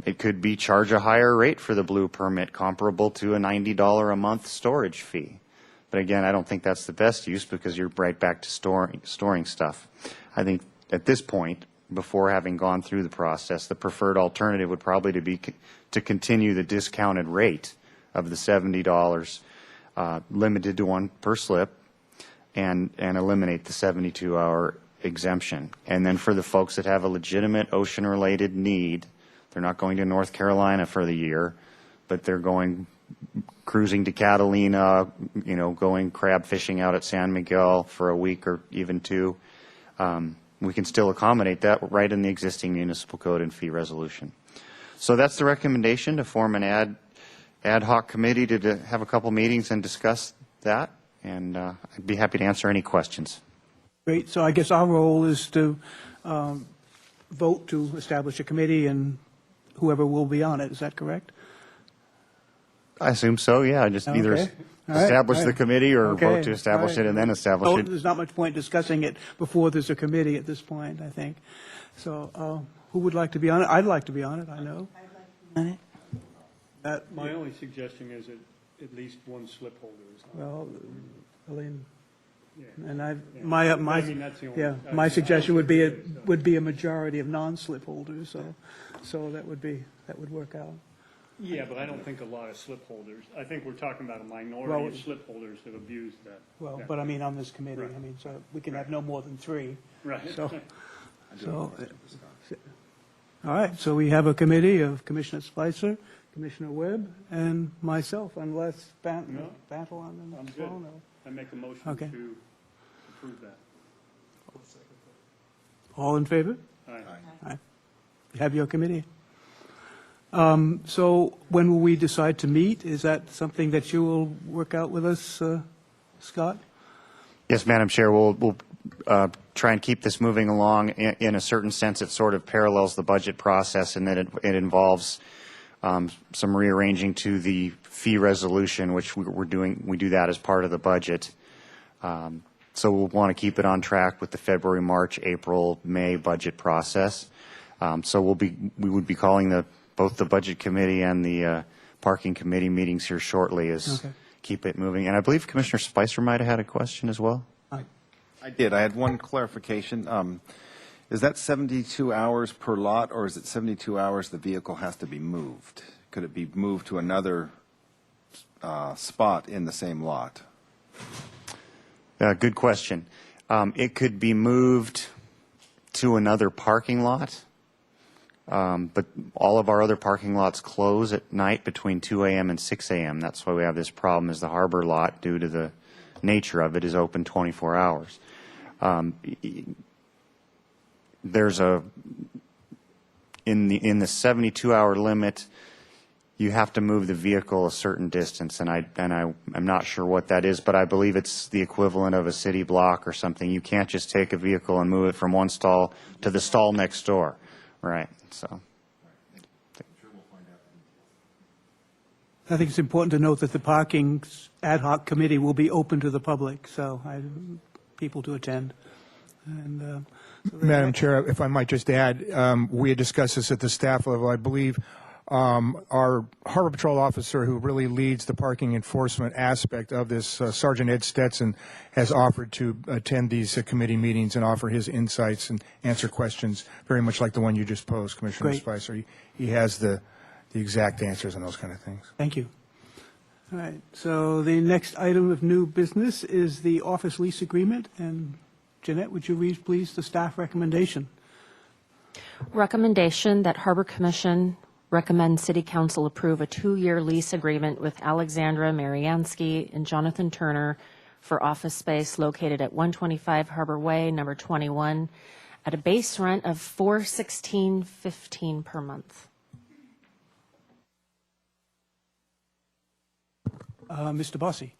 It could be charge a higher rate for the blue permit, comparable to a $90 a month storage fee. But again, I don't think that's the best use because you're right back to storing stuff. I think at this point, before having gone through the process, the preferred alternative would probably be to continue the discounted rate of the $70, limited to one per slip, and eliminate the 72-hour exemption. And then for the folks that have a legitimate ocean-related need, they're not going to North Carolina for the year, but they're going cruising to Catalina, going crab fishing out at San Miguel for a week or even two. We can still accommodate that right in the existing municipal code and fee resolution. So that's the recommendation, to form an ad hoc committee to have a couple meetings and discuss that, and I'd be happy to answer any questions. Great. So I guess our role is to vote to establish a committee and whoever will be on it. Is that correct? I assume so, yeah, just either Okay. All right, establish all the right. committee or Okay, vote to establish all right. it and then establish Oh, it. there's not much point discussing it before there's a committee at this point, I think. So who would like to be on it? I'd like to be on it, I know. That, My only suggestion is that at least one slip holder is on. well, Elaine, Yeah. and I, Yeah. my, I mean, that's the only- yeah, I- my I- suggestion would be a majority of non-slip holders, so that would work out. Yeah, but I don't think a lot of slip holders. I think we're talking about a Well, minority of slip holders that abused that. Well, Yeah. but I mean, on this committee, Right. I mean, so we can have no more than three. Right. So, all right, so we have a committee of Commissioner Spicer, Commissioner Webb, and myself, unless No. Battle on the I'm good. phone. I make a motion Okay. to approve that. All in favor? Aye. You have your committee. So when will we decide to meet? Is that something that you will work out with us, Scott? Yes, Madam Chair, we'll try and keep this moving along. In a certain sense, it sort of parallels the budget process in that it involves some rearranging to the fee resolution, which we do that as part of the budget. So we'll want to keep it on track with the February, March, April, May budget process. So we would be calling both the Budget Committee and the Parking Committee meetings here shortly as Okay. keep it moving. And I believe Commissioner Spicer might have had a question as well. I did. I had one clarification. Is that 72 hours per lot, or is it 72 hours the vehicle has to be moved? Could it be moved to another spot in the same lot? Good question. It could be moved to another parking lot, but all of our other parking lots close at night between 2 a.m. and 6 a.m. That's why we have this problem, is the harbor lot, due to the nature of it, is open 24 hours. There's in the 72-hour limit, you have to move the vehicle a certain distance, and I'm not sure what that is, but I believe it's the equivalent of a city block or something. You can't just take a vehicle and move it from one stall to the stall next door, right? So, I think it's important to note that the parking ad hoc committee will be open to the public, so people to attend. And Madam Chair, if I might just add, we had discussed this at the staff level. I believe our Harbor Patrol officer who really leads the parking enforcement aspect of this, Sergeant Ed Stetson, has offered to attend these committee meetings and offer his insights and answer questions, very much like the one you just posed, Commissioner Great. Spicer. He has the exact answers on those kind of things. thank you. All right, so the next item of new business is the office lease agreement. And Jeanette, would you read, please, the staff recommendation? Recommendation that Harbor Commission recommend City Council approve a 2-year lease agreement with Alexandra Mariansky and Jonathan Turner for office space located at 125 Harbor Way, number 21, at a base rent of $416.15 per month. Mr. Bossy.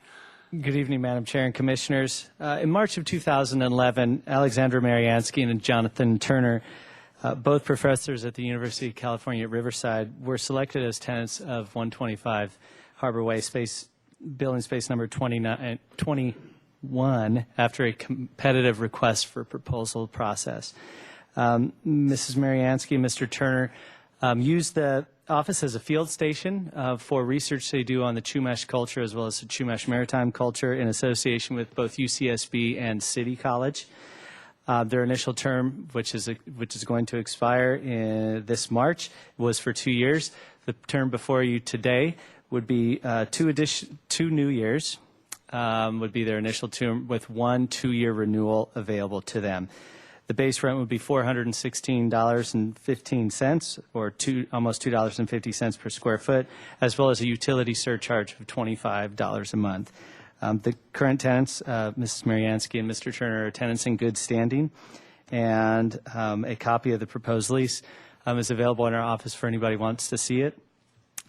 Good evening, Madam Chair and Commissioners. In March of 2011, Alexandra Mariansky and Jonathan Turner, both professors at the University of California at Riverside, were selected as tenants of 125 Harbor Way building space number 21 after a competitive request for proposal process. Mrs. Mariansky and Mr. Turner used the office as a field station for research they do on the Chumash culture as well as the Chumash maritime culture in association with both UCSB and City College. Their initial term, which is going to expire this March, was for 2 years. The term before you today would be 2 new years, would be their initial term, with 1 2-year renewal available to them. The base rent would be $416.15, or almost $2.50 per square foot, as well as a utility surcharge of $25 a month. The current tenants, Mrs. Mariansky and Mr. Turner, are tenants in good standing, and a copy of the proposed lease is available in our office for anybody who wants to see it.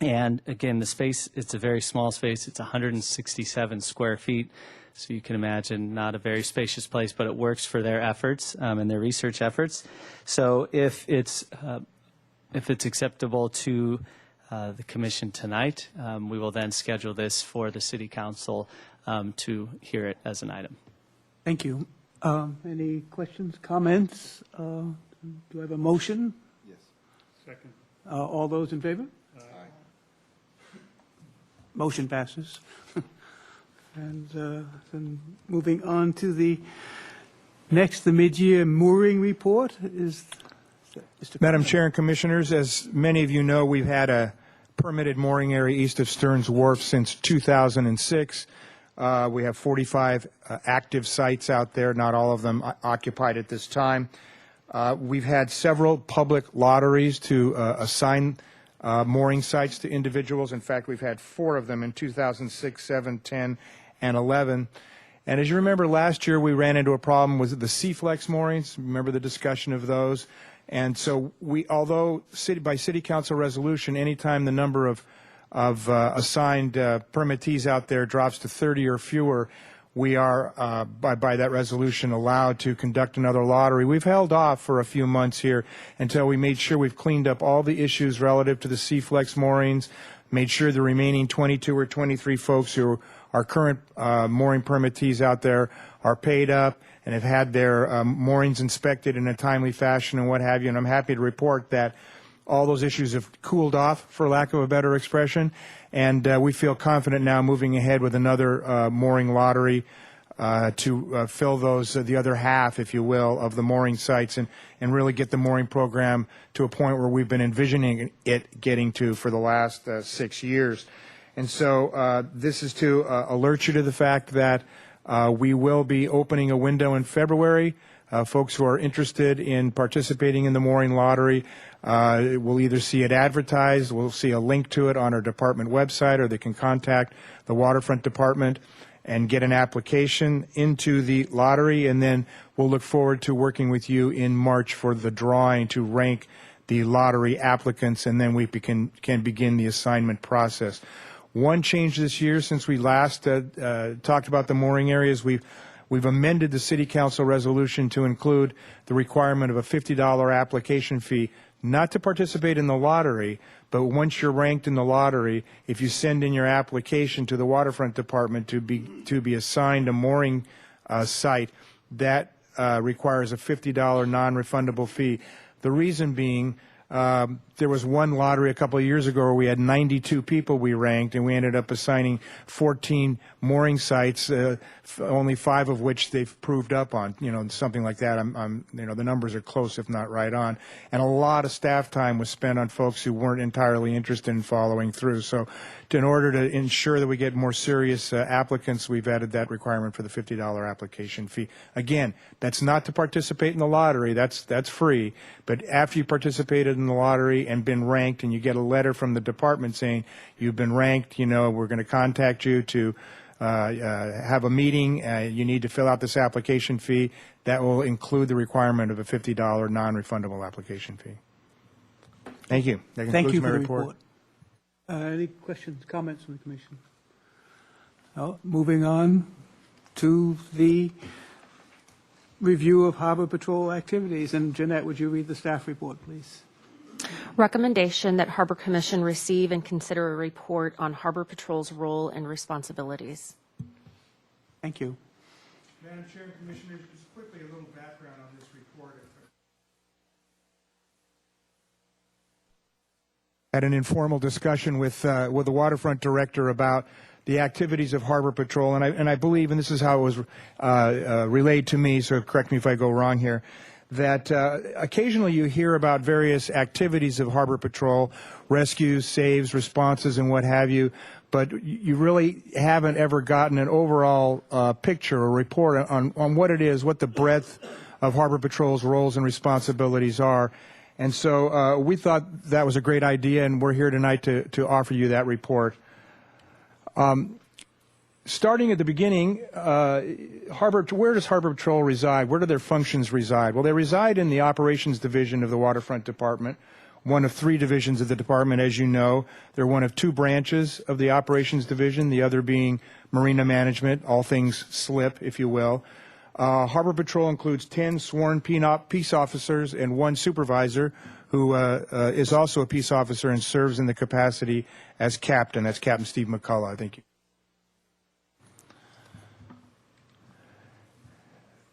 And again, the space, it's a very small space. It's 167 square feet, So you can imagine not a very spacious place, but it works for their efforts and their research efforts. So if it's acceptable to the commission tonight, we will then schedule this for the city council to hear it as an item. Thank you. Any questions, comments? Do I have a motion? Yes. Second. All those in favor? Motion passes. And then moving on to the mid-year mooring report is Mr. Madam Chair and Commissioners, as many of you know, we've had a permitted mooring area east of Stearns Wharf since 2006. We have 45 active sites out there, not all of them occupied at this time. We've had several public lotteries to assign mooring sites to individuals. In fact, we've had 4 of them in 2006, 7, 10, and 11. And as you remember, last year we ran into a problem with the C-Flex moorings. Remember the discussion of those? And so although by city council resolution, anytime the number of assigned permittees out there drops to 30 or fewer, we are, by that resolution, allowed to conduct another lottery. We've held off for a few months here until we made sure we've cleaned up all the issues relative to the C-Flex moorings, made sure the remaining 22 or 23 folks who are current mooring permittees out there are paid up and have had their moorings inspected in a timely fashion and what have you. And I'm happy to report that all those issues have cooled off, for lack of a better expression, and we feel confident now moving ahead with another mooring lottery to fill those, the other half, if you will, of the mooring sites and really get the mooring program to a point where we've been envisioning it getting to for the last 6 years. And so this is to alert you to the fact that we will be opening a window in February. Folks who are interested in participating in the mooring lottery will either see it advertised, we'll see a link to it on our department website, or they can contact the waterfront department and get an application into the lottery, and then we'll look forward to working with you in March for the drawing to rank the lottery applicants, and then we can begin the assignment process. One change this year since we last talked about the mooring areas, we've amended the City Council resolution to include the requirement of a $50 application fee, not to participate in the lottery, but once you're ranked in the lottery, if you send in your application to the Waterfront Department to be assigned a mooring site, that requires a $50 non-refundable fee. The reason being, there was one lottery a couple of years ago where we had 92 people we ranked, and we ended up assigning 14 mooring sites, only 5 of which they've proved up on, something like that. The numbers are close, if not right on. And a lot of staff time was spent on folks who weren't entirely interested in following through. So in order to ensure that we get more serious applicants, we've added that requirement for the $50 application fee. Again, that's not to participate in the lottery. That's free. But after you participated in the lottery and been ranked, and you get a letter from the department saying you've been ranked, we're going to contact you to have a meeting, you need to fill out this application fee, that will include the requirement of a $50 non-refundable application fee. Thank you. That concludes Thank you my for the report. report. Any questions, comments from the Commission? No? Moving on to the review of Harbor Patrol activities. And Jeanette, would you read the staff report, please? Recommendation that Harbor Commission receive and consider a report on Harbor Patrol's role and responsibilities. Thank you. Madam Chair and Commissioners, just quickly a little background on this report. Had an informal discussion with the waterfront director about the activities of Harbor Patrol, and I believe, and this is how it was relayed to me, so correct me if I go wrong here, that occasionally you hear about various activities of Harbor Patrol, rescues, saves, responses, and what have you, but you really haven't ever gotten an overall picture or report on what it is, what the breadth of Harbor Patrol's roles and responsibilities are. And so we thought that was a great idea, and we're here tonight to offer you that report. Starting at the beginning, where does Harbor Patrol reside? Where do their functions reside? Well, they reside in the Operations Division of the Waterfront Department. one of three divisions of the department, as you know. They're one of two branches of the operations division, the other being marina management, all things slip, if you will. Harbor Patrol includes 10 sworn peace officers and one supervisor who is also a peace officer and serves in the capacity as captain. That's Captain Steve McCullough. Thank you.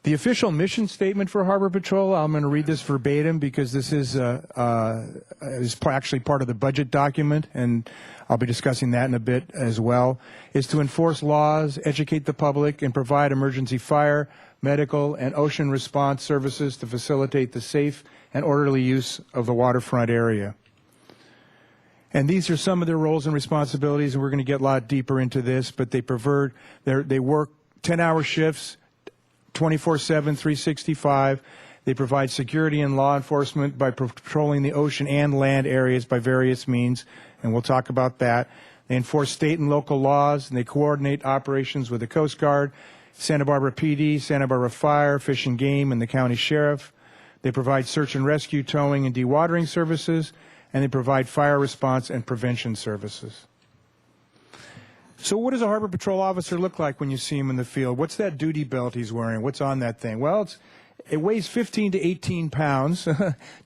The official mission statement for Harbor Patrol, I'm going to read this verbatim because this is actually part of the budget document, and I'll be discussing that in a bit as well, is to enforce laws, educate the public, and provide emergency fire, medical, and ocean response services to facilitate the safe and orderly use of the waterfront area. And these are some of their roles and responsibilities, and we're going to get a lot deeper into this, but they work 10-hour shifts, 24/7, 365. They provide security and law enforcement by patrolling the ocean and land areas by various means, and we'll talk about that. They enforce state and local laws, and they coordinate operations with the Coast Guard, Santa Barbara PD, Santa Barbara Fire, Fish and Game, and the county sheriff. They provide search and rescue, towing, and dewatering services, and they provide fire response and prevention services. So what does a Harbor Patrol officer look like when you see him in the field? What's that duty belt he's wearing? What's on that thing? Well, it weighs 15 to 18 pounds,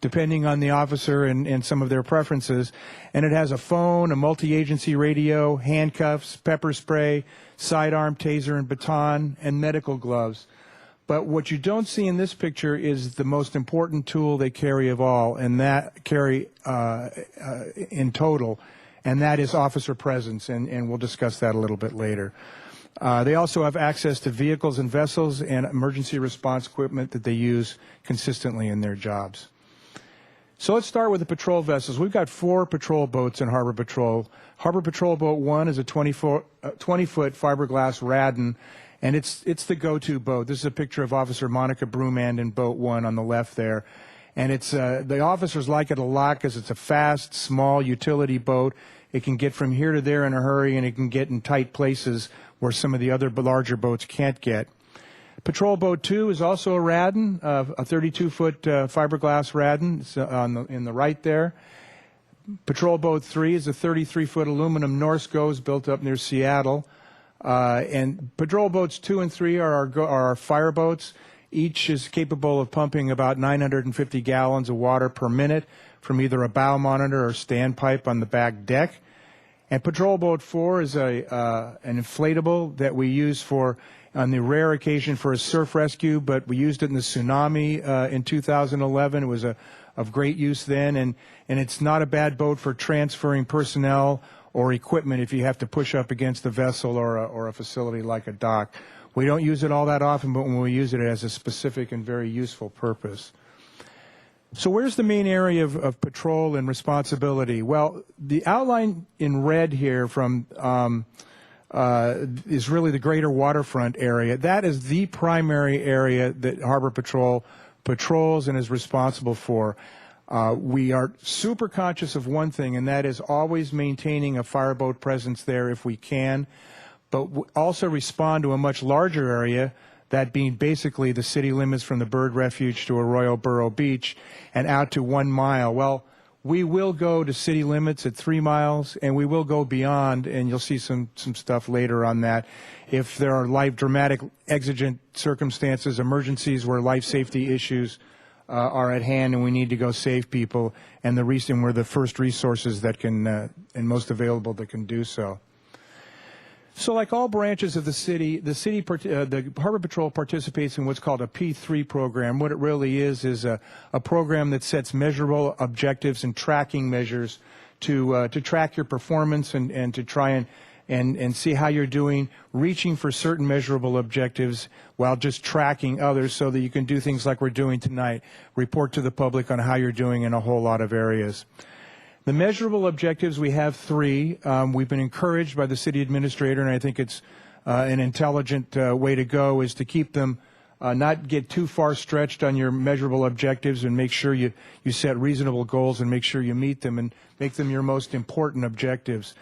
depending on the officer and some of their preferences. And it has a phone, a multi-agency radio, handcuffs, pepper spray, sidearm, taser, and baton, and medical gloves. But what you don't see in this picture is the most important tool they carry of all, and that carry in total, and that is officer presence, and we'll discuss that a little bit later. They also have access to vehicles and vessels and emergency response equipment that they use consistently in their jobs. So let's start with the patrol vessels. We've got 4 patrol boats in Harbor Patrol. Harbor Patrol Boat 1 is a 20-foot fiberglass Radden, and it's the go-to boat. This is a picture of Officer Monica Brumand in Boat 1 on the left there. And it's the officers like it a lot because it's a fast, small utility boat. It can get from here to there in a hurry, and it can get in tight places where some of the other larger boats can't get. Patrol Boat 2 is also a Radden, a 32-foot fiberglass Radden. It's in the right there. Patrol Boat 3 is a 33-foot aluminum Norskos built up near Seattle. And Patrol Boats 2 and 3 are our fire boats. Each is capable of pumping about 950 gallons of water per minute from either a bow monitor or standpipe on the back deck. And Patrol Boat 4 is an inflatable that we use on the rare occasion for a surf rescue, but we used it in the tsunami in 2011. It was of great use then, and it's not a bad boat for transferring personnel or equipment if you have to push up against a vessel or a facility like a dock. We don't use it all that often, but when we use it, it has a specific and very useful purpose. So where's the main area of patrol and responsibility? Well, the outline in red here from is really the greater waterfront area. That is the primary area that Harbor Patrol patrols and is responsible for. We are super conscious of one thing, and that is always maintaining a fireboat presence there if we can, but also respond to a much larger area, that being basically the city limits from the Bird Refuge to Arroyo Burro Beach and out to 1 mile. Well, we will go to city limits at 3 miles, and we will go beyond, and you'll see some stuff later on that. If there are dramatic exigent circumstances, emergencies where life safety issues are at hand and we need to go save people, and the reason we're the first resources that can, and most available that can do so. So like all branches of the Harbor Patrol participates in what's called a P3 program. What it really is a program that sets measurable objectives and tracking measures to track your performance and to try and see how you're doing, reaching for certain measurable objectives while just tracking others so that you can do things like we're doing tonight, report to the public on how you're doing in a whole lot of areas. The measurable objectives, we have 3. We've been encouraged by the city administrator, and I think it's an intelligent way to go, is to keep them, not get too far stretched on your measurable objectives, and make sure you set reasonable goals and make sure you meet them and make them your most important objectives.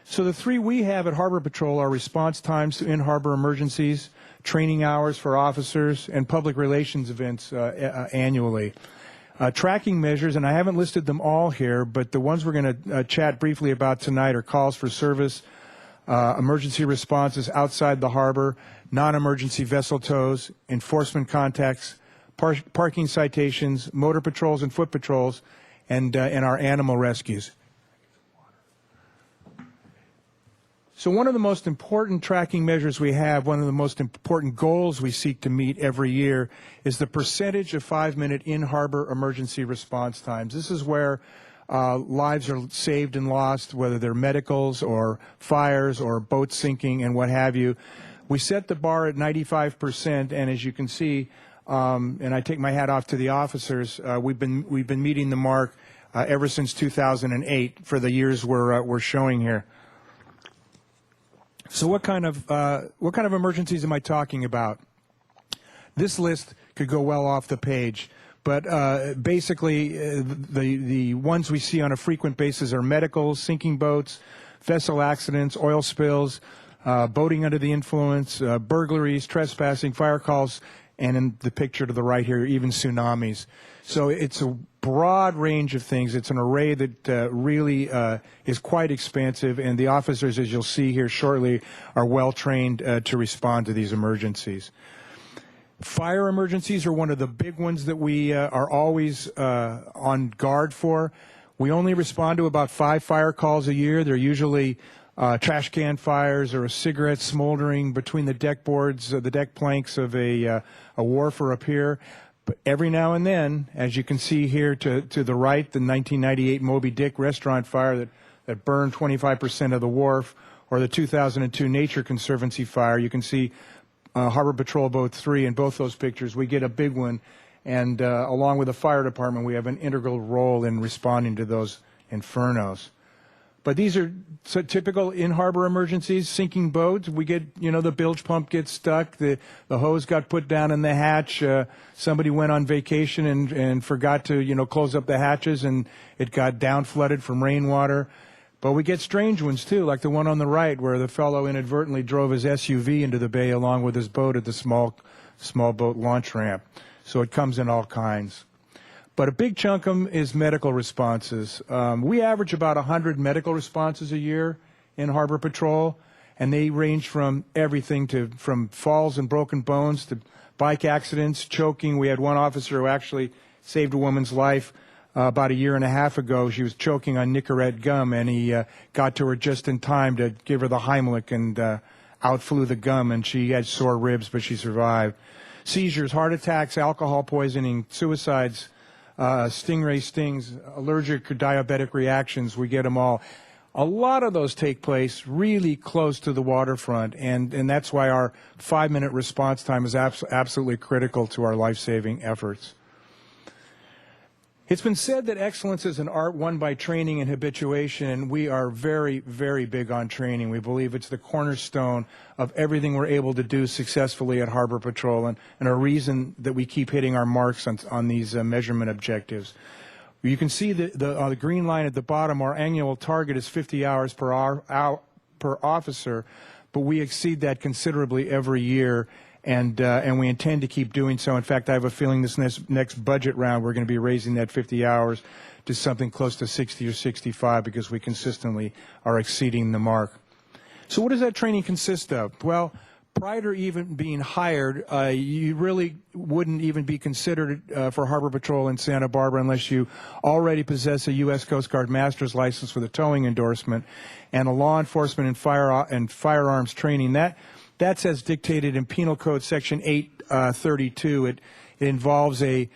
So the 3 we have at Harbor Patrol are response times to in-harbor emergencies, training hours for officers, and public relations events annually. Tracking measures, and I haven't listed them all here, but the ones we're going to chat briefly about tonight are calls for service, emergency responses outside the harbor, non-emergency vessel tows, enforcement contacts, parking citations, motor patrols and foot patrols, and our animal rescues. So one of the most important tracking measures we have, one of the most important goals we seek to meet every year, is the percentage of 5-minute in-harbor emergency response times. This is where lives are saved and lost, whether they're medicals or fires or boats sinking and what have you. We set the bar at 95%, and as you can see, and I take my hat off to the officers, we've been meeting the mark ever since 2008 for the years we're showing here. So what kind of emergencies am I talking about? This list could go well off the page, but basically the ones we see on a frequent basis are medicals, sinking boats, vessel accidents, oil spills, boating under the influence, burglaries, trespassing, fire calls, and in the picture to the right here, even tsunamis. So it's a broad range of things. It's an array that really is quite expansive, and the officers, as you'll see here shortly, are well trained to respond to these emergencies. Fire emergencies are one of the big ones that we are always on guard for. We only respond to about 5 fire calls a year. They're usually trash can fires or a cigarette smoldering between the deck boards, the deck planks of a wharf or a pier. But every now and then, as you can see here to the right, the 1998 Moby Dick restaurant fire that burned 25% of the wharf, or the 2002 Nature Conservancy fire, you can see Harbor Patrol Boat 3 in both those pictures. We get a big one, and along with the fire department, we have an integral role in responding to those infernos. But these are typical in-harbor emergencies. Sinking boats, we get, the bilge pump gets stuck, the hose got put down in the hatch, somebody went on vacation and forgot to, close up the hatches, and it got down flooded from rainwater. But we get strange ones, too, like the one on the right, where the fellow inadvertently drove his SUV into the bay along with his boat at the small boat launch ramp. So it comes in all kinds. But a big chunk of them is medical responses. We average about 100 medical responses a year in Harbor Patrol, and they range from everything from falls and broken bones to bike accidents, choking. We had one officer who actually saved a woman's life about 1.5 years ago. She was choking on Nicorette gum, and he got to her just in time to give her the Heimlich, and out flew the gum, and she had sore ribs, but she survived. Seizures, heart attacks, alcohol poisoning, suicides, stingray stings, allergic or diabetic reactions, we get them all. A lot of those take place really close to the waterfront, and that's why our 5-minute response time is absolutely critical to our life-saving efforts. It's been said that excellence is an art won by training and habituation, and we are very, very big on training. We believe it's the cornerstone of everything we're able to do successfully at Harbor Patrol, and a reason that we keep hitting our marks on these measurement objectives. You can see the green line at the bottom. Our annual target is 50 hours per officer, but we exceed that considerably every year. And we intend to keep doing so. In fact, I have a feeling this next budget round we're going to be raising that 50 hours to something close to 60 or 65 because we consistently are exceeding the mark. So what does that training consist of? Well, prior to even being hired, you really wouldn't even be considered for Harbor Patrol in Santa Barbara unless you already possess a U.S. Coast Guard master's license with a towing endorsement and a law enforcement and firearms training. That's as dictated in Penal Code Section 832. It involves a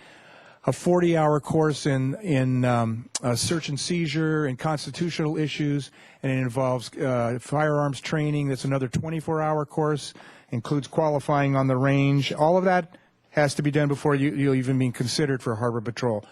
40-hour course in search and seizure and constitutional issues, and it involves firearms training. That's another 24-hour course, includes qualifying on the range. All of that has to be done before you'll even be considered for Harbor Patrol.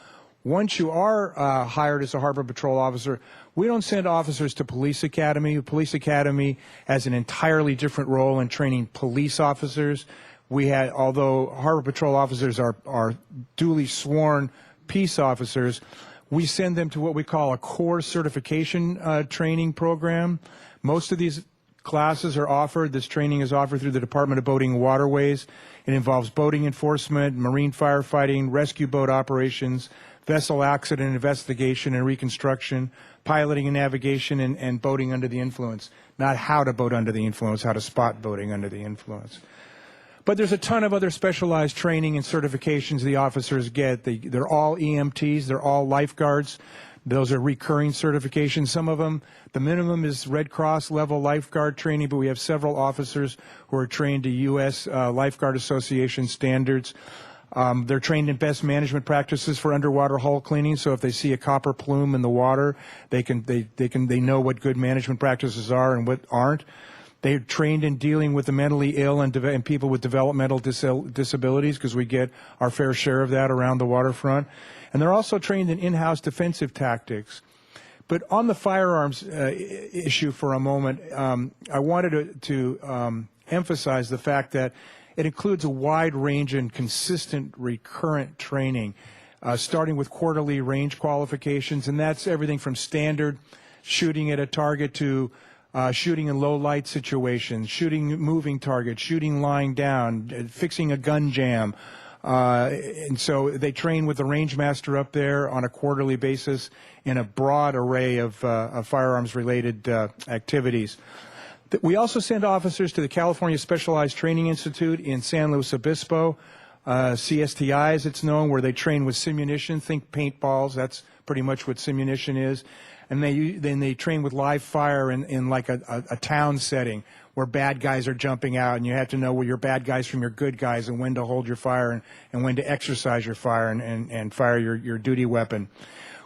Once you are hired as a Harbor Patrol officer, we don't send officers to Police Academy. Police Academy has an entirely different role in training police officers. Although Harbor Patrol officers are duly sworn peace officers, we send them to what we call a core certification training program. Most of these classes are offered. This training is offered through the Department of Boating and Waterways. It involves boating enforcement, marine firefighting, rescue boat operations, vessel accident investigation and reconstruction, piloting and navigation, and boating under the influence. Not how to boat under the influence, how to spot boating under the influence. But there's a ton of other specialized training and certifications the officers get. They're all EMTs, they're all lifeguards. Those are recurring certifications. Some of them, the minimum is Red Cross level lifeguard training, but we have several officers who are trained to U.S. Lifeguard Association standards. They're trained in best management practices for underwater hull cleaning. So if they see a copper plume in the water, they know what good management practices are and what aren't. They're trained in dealing with the mentally ill and people with developmental disabilities, because we get our fair share of that around the waterfront. And they're also trained in in-house defensive tactics. But on the firearms issue for a moment, I wanted to emphasize the fact that it includes a wide range and consistent recurrent training, starting with quarterly range qualifications, and that's everything from standard shooting at a target to shooting in low light situations, shooting moving targets, shooting lying down, fixing a gun jam. And so they train with the range master up there on a quarterly basis in a broad array of firearms-related activities. We also send officers to the California Specialized Training Institute in San Luis Obispo, CSTI as it's known, where they train with simunition. Think paintballs, that's pretty much what simunition is. And then they train with live fire in like a town setting where bad guys are jumping out, and you have to know where your bad guys from your good guys and when to hold your fire and when to exercise your fire and fire your duty weapon.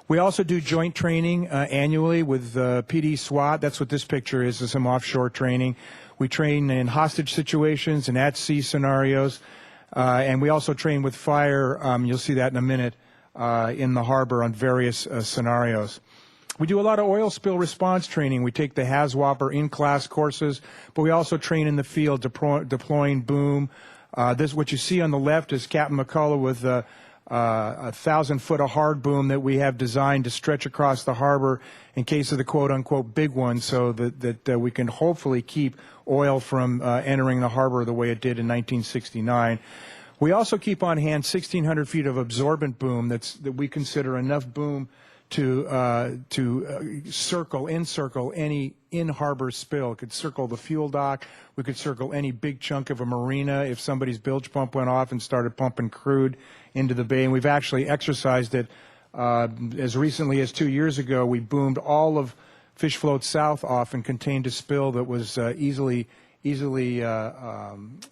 We also do joint training annually with PD SWAT. That's what this picture is some offshore training. We train in hostage situations and at-sea scenarios. And we also train with fire, you'll see that in a minute, in the harbor on various scenarios. We do a lot of oil spill response training. We take the HAZWOP in-class courses, but we also train in the field deploying boom. What you see on the left is Captain McCullough with a 1,000-foot of hard boom that we have designed to stretch across the harbor in case of the quote-unquote big one, so that we can hopefully keep oil from entering the harbor the way it did in 1969. We also keep on hand 1,600 feet of absorbent boom that we consider enough boom to encircle any in-harbor spill. It could circle the fuel dock. We could circle any big chunk of a marina if somebody's bilge pump went off and started pumping crude into the bay. And we've actually exercised it as recently as 2 years ago. We boomed all of Fish Float South off and contained a spill that was easily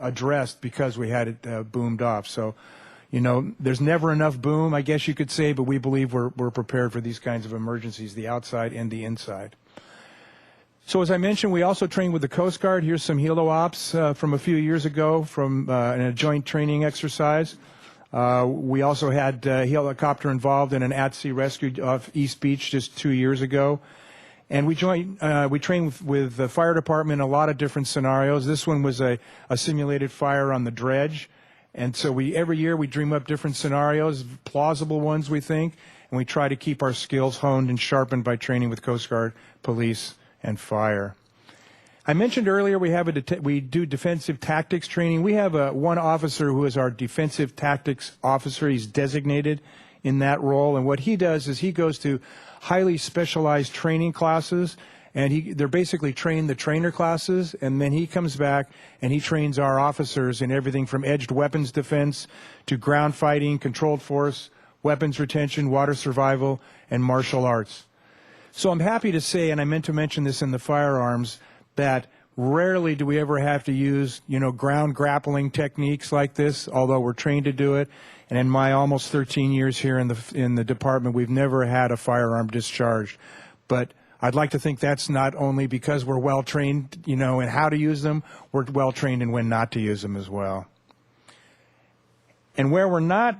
addressed because we had it boomed off. So, you know, there's never enough boom, I guess you could say, but we believe we're prepared for these kinds of emergencies, the outside and the inside. So as I mentioned, we also train with the Coast Guard. Here's some helo ops from a few years ago from in a joint training exercise. We also had a helicopter involved in an at-sea rescue off East Beach just 2 years ago. And we train with the fire department in a lot of different scenarios. This one was a simulated fire on the dredge. And so every year we dream up different scenarios, plausible ones we think, and we try to keep our skills honed and sharpened by training with Coast Guard, police, and fire. I mentioned earlier we do defensive tactics training. We have one officer who is our defensive tactics officer. He's designated in that role, and what he does is he goes to highly specialized training classes, and they're basically the trainer classes, and then he comes back and he trains our officers in everything from edged weapons defense to ground fighting, controlled force, weapons retention, water survival, and martial arts. So I'm happy to say, and I meant to mention this in the firearms, that rarely do we ever have to use, ground grappling techniques like this, although we're trained to do it. And in my almost 13 years here in the department, we've never had a firearm discharged. But I'd like to think that's not only because we're well trained, in how to use them, we're well trained in when not to use them as well. And where we're not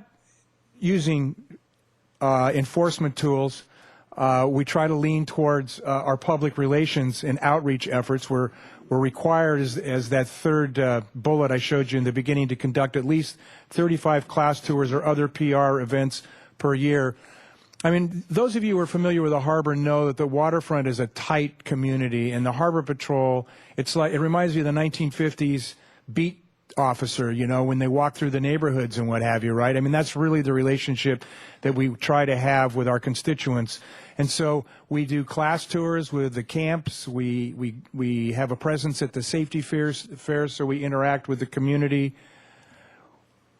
using enforcement tools, we try to lean towards our public relations and outreach efforts. We're required, as that third bullet I showed you in the beginning, to conduct at least 35 class tours or other PR events per year. I mean, those of you who are familiar with the harbor know that the waterfront is a tight community, and the Harbor Patrol, it reminds me of the 1950s beat officer, you know, when they walk through the neighborhoods and what have you, right? I mean, that's really the relationship that we try to have with our constituents. And so we do class tours with the camps. We have a presence at the safety fairs, so we interact with the community.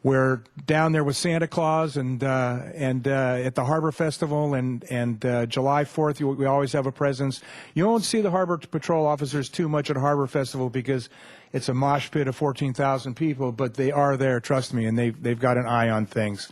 We're down there with Santa Claus and at the Harbor Festival and July 4th, we always have a presence. You won't see the Harbor Patrol officers too much at Harbor Festival because it's a mosh pit of 14,000 people, but they are there, trust me, and they've got an eye on things.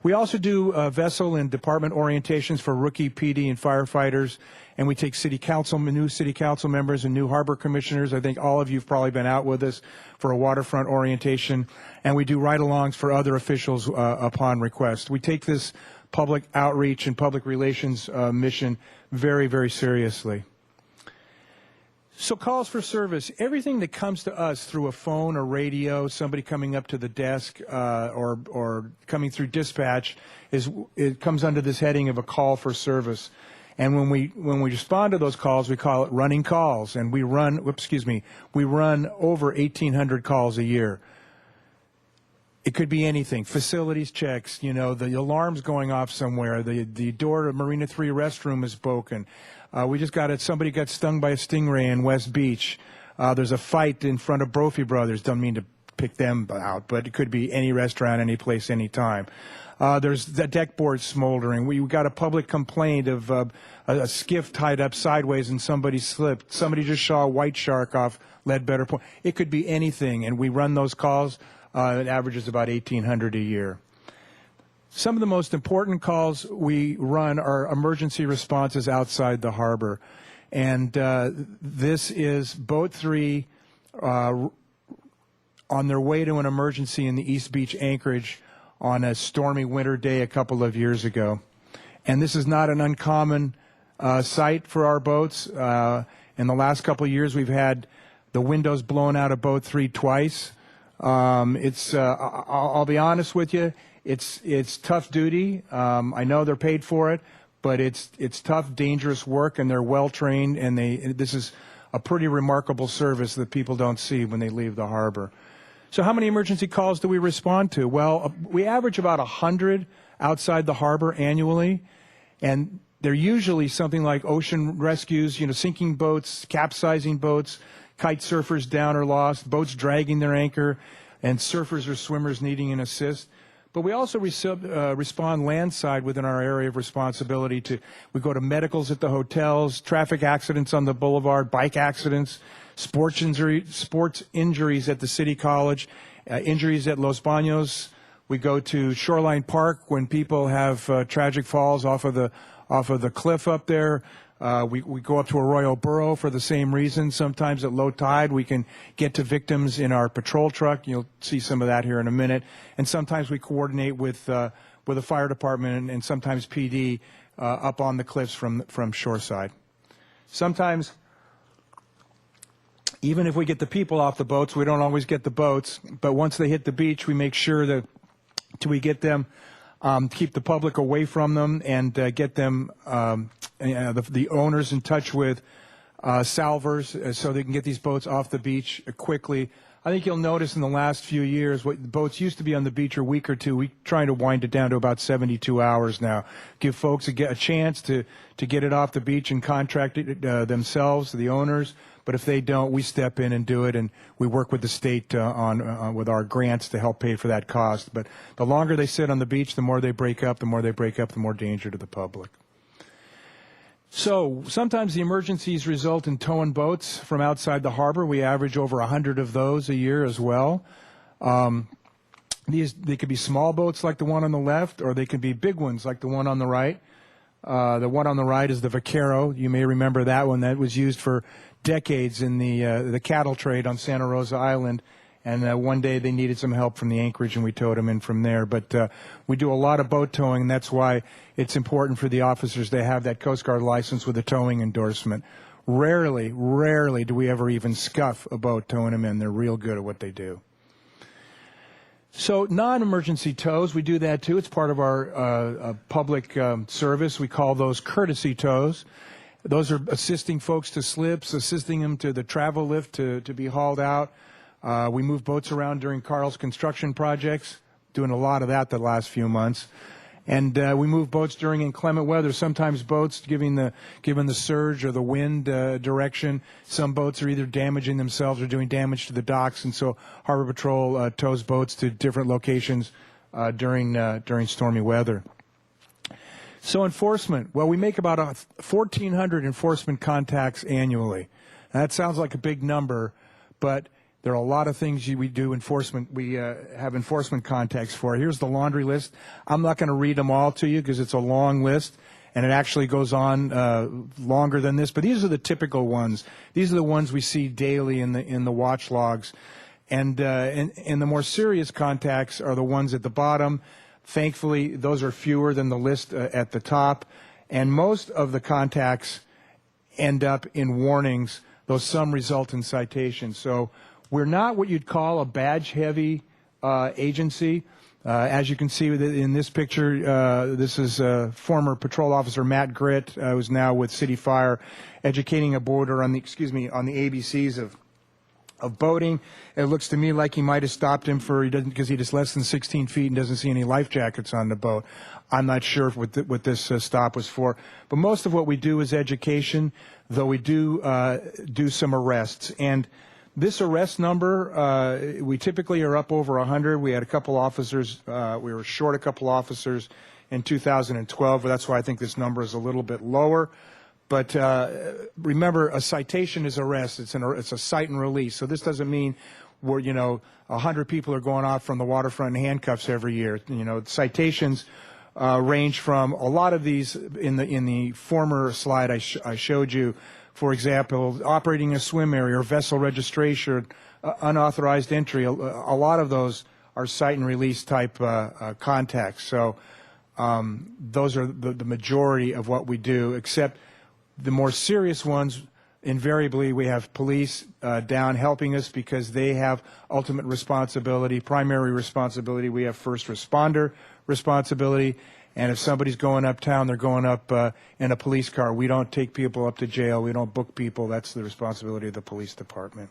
We also do vessel and department orientations for rookie PD and firefighters, and we take new city council members and new harbor commissioners. I think all of you have probably been out with us for a waterfront orientation, and we do ride-alongs for other officials upon request. We take this public outreach and public relations mission very, very seriously. So calls for service, everything that comes to us through a phone or radio, somebody coming up to the desk or coming through dispatch, it comes under this heading of a call for service. And when we respond to those calls, we call it running calls, and we run over 1,800 calls a year. It could be anything, facilities checks, you know, the alarm's going off somewhere, the door to Marina 3 restroom is broken. We just got it. Somebody got stung by a stingray in West Beach. There's a fight in front of Brophy Brothers. Don't mean to pick them out, but it could be any restaurant, any place, any time. There's the deck board smoldering. We got a public complaint of a skiff tied up sideways and somebody slipped. Somebody just saw a white shark off Ledbetter Point. It could be anything, and we run those calls. It averages about 1,800 a year. Some of the most important calls we run are emergency responses outside the harbor. And this is Boat 3 on their way to an emergency in the East Beach anchorage on a stormy winter day a couple of years ago. And this is not an uncommon sight for our boats. In the last couple of years, we've had the windows blown out of Boat 3 twice. I'll be honest with you, it's tough duty. I know they're paid for it, but it's tough, dangerous work, and they're well trained, and this is a pretty remarkable service that people don't see when they leave the harbor. So how many emergency calls do we respond to? Well, we average about 100 outside the harbor annually, and they're usually something like ocean rescues, you know, sinking boats, capsizing boats, kite surfers down or lost, boats dragging their anchor, and surfers or swimmers needing an assist. But we also respond landside within our area of responsibility. We go to medicals at the hotels, traffic accidents on the boulevard, bike accidents, sports injuries at the City College, injuries at Los Baños. We go to Shoreline Park when people have tragic falls off of the cliff up there. We go up to Arroyo Burro for the same reason. Sometimes at low tide, we can get to victims in our patrol truck. You'll see some of that here in a minute. And sometimes we coordinate with the fire department and sometimes PD up on the cliffs from shoreside. Sometimes, even if we get the people off the boats, we don't always get the boats. But once they hit the beach, we make sure that we get them, keep the public away from them, and get them, the owners in touch with salvers so they can get these boats off the beach quickly. I think you'll notice in the last few years, what boats used to be on the beach a week or two, we're trying to wind it down to about 72 hours now. Give folks a chance to get it off the beach and contract it themselves, the owners. But if they don't, we step in and do it, and we work with the state with our grants to help pay for that cost. But the longer they sit on the beach, the more they break up, the more danger to the public. So sometimes the emergencies result in towing boats from outside the harbor. We average over 100 of those a year as well. They could be small boats like the one on the left, or they could be big ones like the one on the right. The one on the right is the Vaquero. You may remember that one. That was used for decades in the cattle trade on Santa Rosa Island. And one day they needed some help from the anchorage, and we towed them in from there. But we do a lot of boat towing, and that's why it's important for the officers to have that Coast Guard license with a towing endorsement. Rarely do we ever even scuff a boat towing them in. They're real good at what they do. So non-emergency tows, we do that too. It's part of our public service. We call those courtesy tows. Those are assisting folks to slips, assisting them to the travel lift to be hauled out. We move boats around during Carl's construction projects, doing a lot of that the last few months. And we move boats during inclement weather. Sometimes boats, given the surge or the wind direction, some boats are either damaging themselves or doing damage to the docks. And so Harbor Patrol tows boats to different locations during stormy weather. So enforcement. Well, we make about 1,400 enforcement contacts annually. Now, that sounds like a big number, but there are a lot of things we do enforcement. We have enforcement contacts for. Here's the laundry list. I'm not going to read them all to you because it's a long list, and it actually goes on longer than this. But these are the typical ones. These are the ones we see daily in the watch logs, and the more serious contacts are the ones at the bottom. Thankfully, those are fewer than the list at the top, and most of the contacts end up in warnings, though some result in citations. So we're not what you'd call a badge-heavy agency. As you can see in this picture, this is former patrol officer Matt Gritt, who's now with City Fire, educating a boater on the ABCs of boating. It looks to me like he might have stopped him because he just less than 16 feet and doesn't see any life jackets on the boat. I'm not sure what this stop was for. But most of what we do is education, though we do some arrests. And this arrest number, we typically are up over 100. We had a couple officers, we were short a couple officers in 2012. That's why I think this number is a little bit lower. But remember, a citation is arrest. It's a cite and release. So this doesn't mean 100 people are going off from the waterfront in handcuffs every year. Citations range from a lot of these in the former slide I showed you. For example, operating a swim area or vessel registration, unauthorized entry. A lot of those are cite and release type contacts. So those are the majority of what we do, except the more serious ones, invariably we have police down helping us because they have ultimate responsibility, primary responsibility. We have first responder responsibility. And if somebody's going uptown, they're going up in a police car. We don't take people up to jail. We don't book people. That's the responsibility of the police department.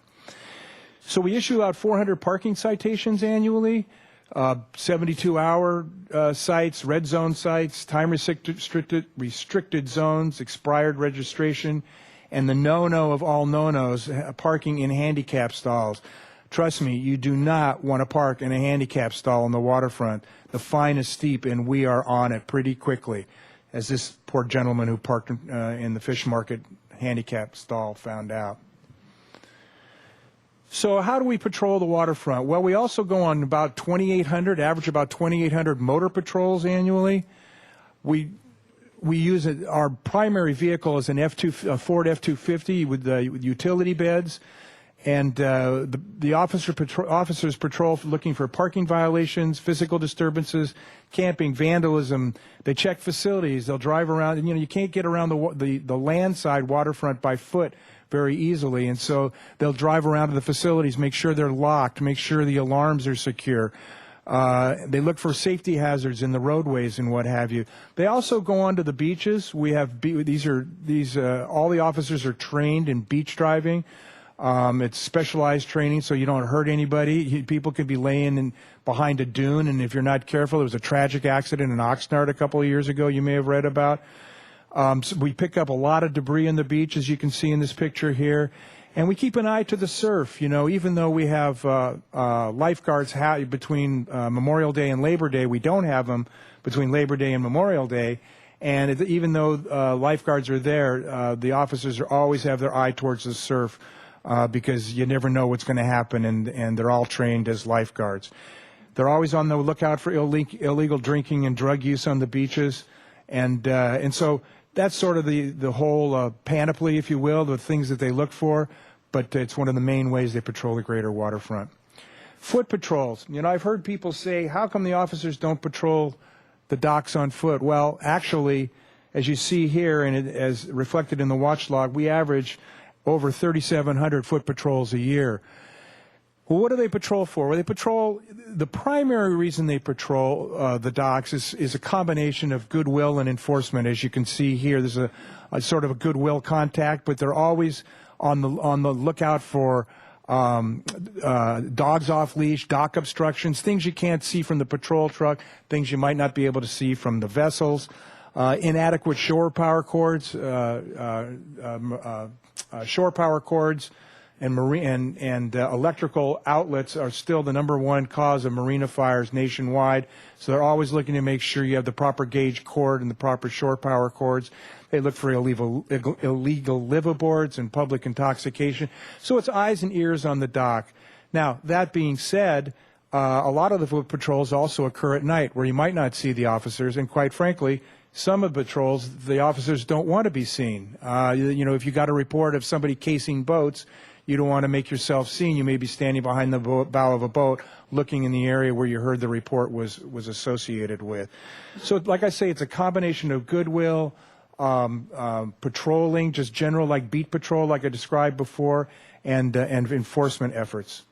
So we issue out 400 parking citations annually, 72-hour sites, red zone sites, time restricted zones, expired registration, and the no-no of all no-nos, parking in handicap stalls. Trust me, you do not want to park in a handicap stall on the waterfront. The fine is steep, and we are on it pretty quickly, as this poor gentleman who parked in the fish market handicap stall found out. So how do we patrol the waterfront? Well, we also go on about 2,800, average about 2,800 motor patrols annually. We use our primary vehicle is a Ford F-250 with utility beds. And the officers patrol looking for parking violations, physical disturbances, camping, vandalism. They check facilities. They'll drive around. And, you can't get around the landside waterfront by foot very easily. And so they'll drive around to the facilities, make sure they're locked, make sure the alarms are secure. They look for safety hazards in the roadways and what have you. They also go on to the beaches. We have all the officers are trained in beach driving. It's specialized training, so you don't hurt anybody. People could be laying behind a dune, and if you're not careful, there was a tragic accident in Oxnard a couple of years ago you may have read about. So we pick up a lot of debris on the beach, as you can see in this picture here. And we keep an eye to the surf. Even though we have lifeguards between Memorial Day and Labor Day, we don't have them between Labor Day and Memorial Day. And even though lifeguards are there, the officers always have their eye towards the surf. Because you never know what's going to happen, and they're all trained as lifeguards. They're always on the lookout for illegal drinking and drug use on the beaches, and so that's sort of the whole panoply, if you will, the things that they look for. But it's one of the main ways they patrol the greater waterfront. Foot patrols. I've heard people say, "How come the officers don't patrol the docks on foot?" Well, actually, as you see here, and as reflected in the watch log, we average over 3,700 foot patrols a year. Well, what do they patrol for? Well, the primary reason they patrol the docks is a combination of goodwill and enforcement. As you can see here, there's a sort of a goodwill contact, but they're always on the lookout for dogs off leash, dock obstructions, things you can't see from the patrol truck, things you might not be able to see from the vessels, inadequate shore power cords, and marine and electrical outlets are still the #1 cause of marina fires nationwide. So they're always looking to make sure you have the proper gauge cord and the proper shore power cords. They look for illegal liveaboards and public intoxication. So it's eyes and ears on the dock. Now, that being said, a lot of the foot patrols also occur at night where you might not see the officers, and quite frankly, some of the patrols, the officers don't want to be seen. If you got a report of somebody casing boats, you don't want to make yourself seen. You may be standing behind the bow of a boat looking in the area where you heard the report was associated with. So like I say, it's a combination of goodwill, patrolling, just general like beat patrol like I described before, and enforcement efforts.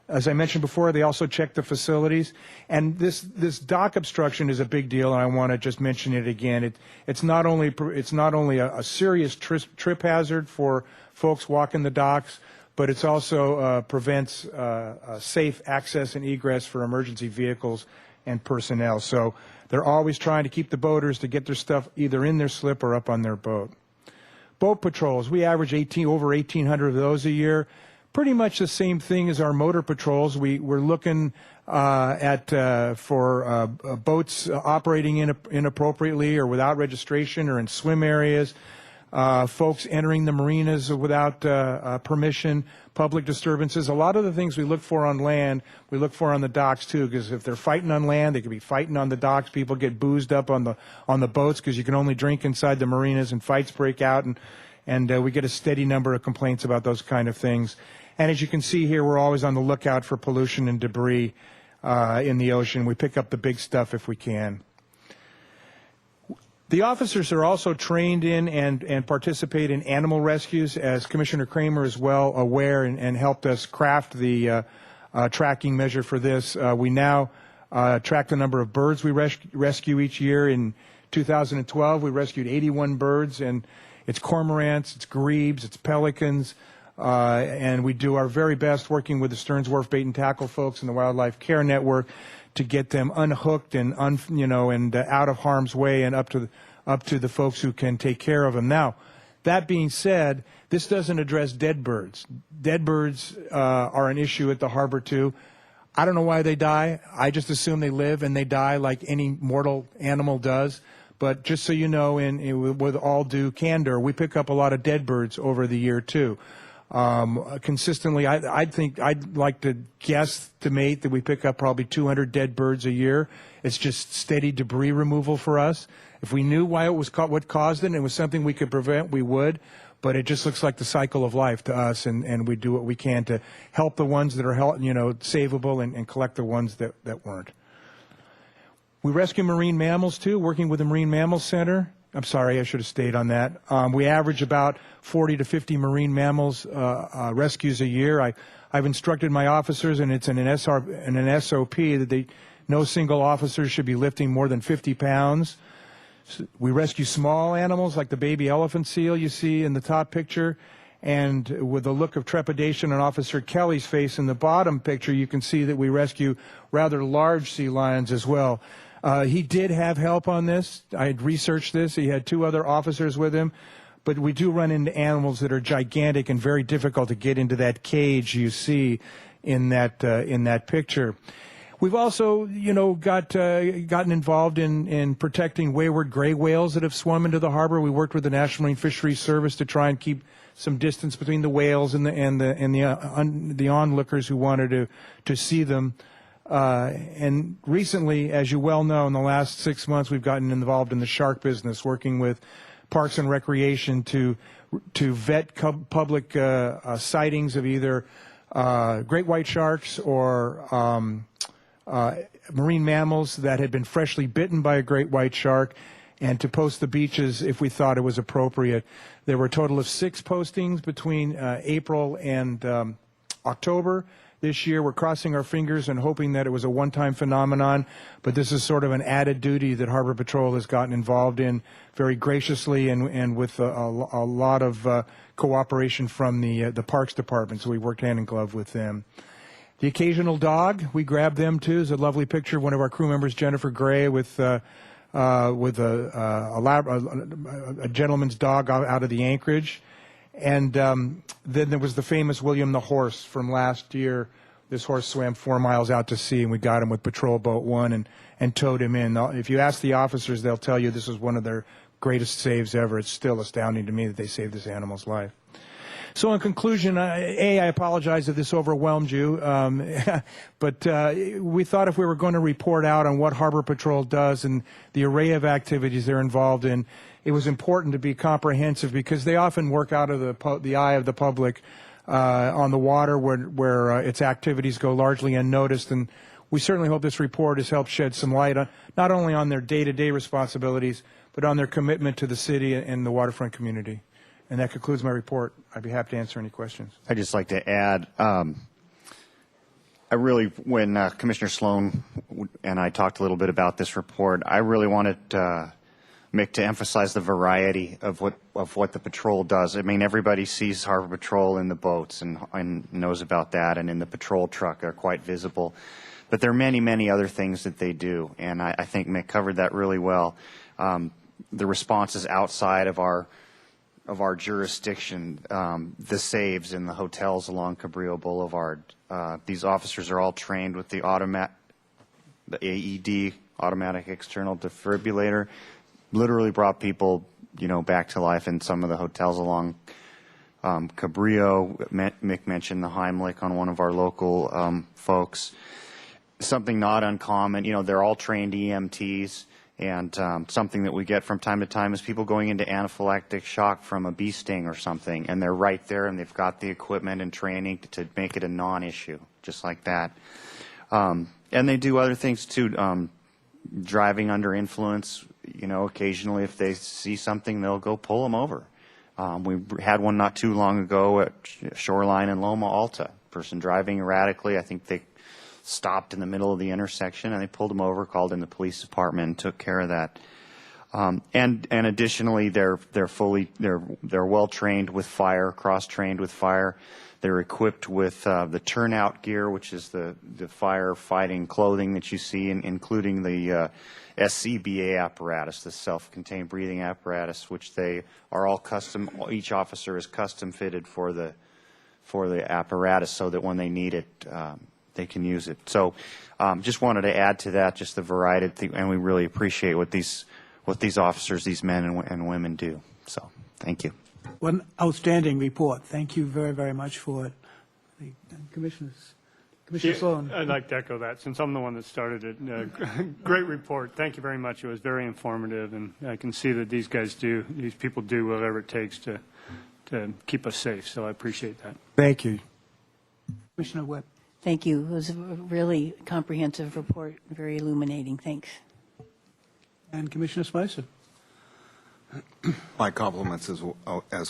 As I mentioned before, they also check the facilities. And this dock obstruction is a big deal, and I want to just mention it again. It's not only a serious trip hazard for folks walking the docks, but it also prevents safe access and egress for emergency vehicles and personnel. So they're always trying to keep the boaters to get their stuff either in their slip or up on their boat. Boat patrols, we average over 1,800 of those a year. Pretty much the same thing as our motor patrols. We're looking for boats operating inappropriately or without registration or in swim areas, folks entering the marinas without permission, public disturbances. A lot of the things we look for on land, we look for on the docks too, because if they're fighting on land, they could be fighting on the docks. People get boozed up on the boats because you can only drink inside the marinas, and fights break out, and we get a steady number of complaints about those kind of things. And as you can see here, we're always on the lookout for pollution and debris in the ocean. We pick up the big stuff if we can. The officers are also trained in and participate in animal rescues, as Commissioner Kramer is well aware and helped us craft the tracking measure for this. We now track the number of birds we rescue each year. In 2012, we rescued 81 birds, and it's cormorants, it's grebes, it's pelicans, and we do our very best working with the Stearns Wharf Bait and Tackle folks and the Wildlife Care Network to get them unhooked and out of harm's way and up to the folks who can take care of them. Now, that being said, this doesn't address dead birds. Dead birds are an issue at the harbor too. I don't know why they die. I just assume they live and they die like any mortal animal does. But just so you know, with all due candor, we pick up a lot of dead birds over the year too. Consistently, I'd like to guesstimate that we pick up probably 200 dead birds a year. It's just steady debris removal for us. If we knew why it was what caused it and it was something we could prevent, we would. But it just looks like the cycle of life to us, and we do what we can to help the ones that are savable and collect the ones that weren't. We rescue marine mammals too, working with the Marine Mammal Center. I'm sorry, I should have stayed on that. We average about 40 to 50 marine mammals rescues a year. I've instructed my officers, and it's in an SOP that no single officer should be lifting more than 50 pounds. We rescue small animals like the baby elephant seal you see in the top picture. And with the look of trepidation on Officer Kelly's face in the bottom picture, you can see that we rescue rather large sea lions as well. He did have help on this. I had researched this. He had 2 other officers with him. But we do run into animals that are gigantic and very difficult to get into that cage you see in that picture. We've also, gotten involved in protecting wayward gray whales that have swum into the harbor. We worked with the National Marine Fisheries Service to try and keep some distance between the whales and the onlookers who wanted to see them. And recently, as you well know, in the last 6 months, we've gotten involved in the shark business, working with Parks and Recreation to vet public sightings of either great white sharks or marine mammals that had been freshly bitten by a great white shark, and to post the beaches if we thought it was appropriate. There were a total of 6 postings between April and October. this year. We're crossing our fingers and hoping that it was a one-time phenomenon, but this is sort of an added duty that Harbor Patrol has gotten involved in very graciously and with a lot of cooperation from the Parks Department, so we worked hand in glove with them. The occasional dog, we grabbed them too. There's a lovely picture of one of our crew members, Jennifer Gray, with a gentleman's dog out of the anchorage. And then there was the famous William the Horse from last year. This horse swam 4 miles out to sea, and we got him with Patrol Boat 1 and towed him in. If you ask the officers, they'll tell you this was one of their greatest saves ever. It's still astounding to me that they saved this animal's life. So in conclusion, I apologize if this overwhelmed you, but we thought if we were going to report out on what Harbor Patrol does and the array of activities they're involved in, it was important to be comprehensive because they often work out of the eye of the public on the water where its activities go largely unnoticed. And we certainly hope this report has helped shed some light on, not only on their day-to-day responsibilities, but on their commitment to the city and the waterfront community. And that concludes my report. I'd be happy to answer any questions. I'd just like to add, when Commissioner Sloan and I talked a little bit about this report, I really wanted Mick to emphasize the variety of what the patrol does. I mean, everybody sees Harbor Patrol in the boats and knows about that, and in the patrol truck are quite visible. But there are many, many other things that they do, and I think Mick covered that really well. The responses outside of our jurisdiction, the saves in the hotels along Cabrillo Boulevard. These officers are all trained with the AED, automatic external defibrillator. Literally brought people, back to life in some of the hotels along Cabrillo. Mick mentioned the Heimlich on one of our local folks. Something not uncommon, they're all trained EMTs. And something that we get from time to time is people going into anaphylactic shock from a bee sting or something, and they're right there, and they've got the equipment and training to make it a non-issue, just like that. And they do other things too, driving under influence. Occasionally if they see something, they'll go pull them over. We had one not too long ago at Shoreline in Loma Alta. Person driving erratically. I think they stopped in the middle of the intersection, and they pulled him over, called in the police department, and took care of that. And additionally, they're well trained with fire, cross trained with fire. They're equipped with the turnout gear, which is the firefighting clothing that you see, including the SCBA apparatus, the self-contained breathing apparatus, which they are all custom. Each officer is custom fitted for the apparatus, so that when they need it, they can use it. So just wanted to add to that, just the variety, and we really appreciate what these officers, these men and women do. So thank you. One outstanding report. Thank you very, very much for it. Commissioner Sloan. I'd like to echo that, since I'm the one that started it. Great report. Thank you very much. It was very informative, and I can see that these people do whatever it takes to keep us safe. So I appreciate that. Thank you. Commissioner Webb. Thank you. It was a really comprehensive report, very illuminating. Thanks. And Commissioner Spicer. My compliments as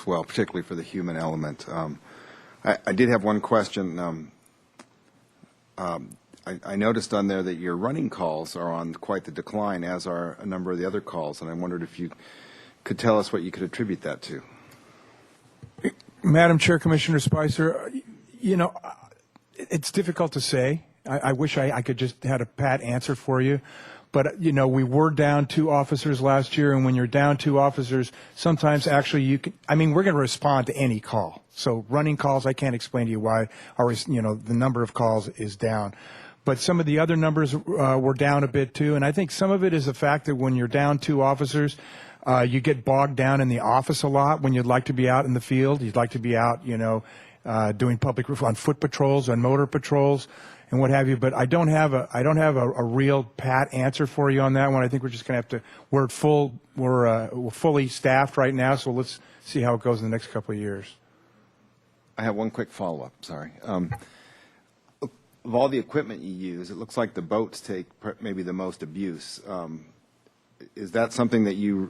well, particularly for the human element. I did have one question. I noticed on there that your running calls are on quite the decline, as are a number of the other calls, and I wondered if you could tell us what you could attribute that to. Madam Chair, Commissioner Spicer, it's difficult to say. I wish I could just had a pat answer for you. But, we were down 2 officers last year, and when you're down 2 officers, sometimes actually we're going to respond to any call. So running calls, I can't explain to you why the number of calls is down. But some of the other numbers were down a bit too, and I think some of it is the fact that when you're down 2 officers, you get bogged down in the office a lot when you'd like to be out in the field. You'd like to be out, doing on foot patrols, on motor patrols, and what have you. But I don't have a real pat answer for you on that one. I think we're just going to have to. We're fully staffed right now, so let's see how it goes in the next couple of years. I have one quick follow-up. Sorry. Of all the equipment you use, it looks like the boats take maybe the most abuse. Is that something that you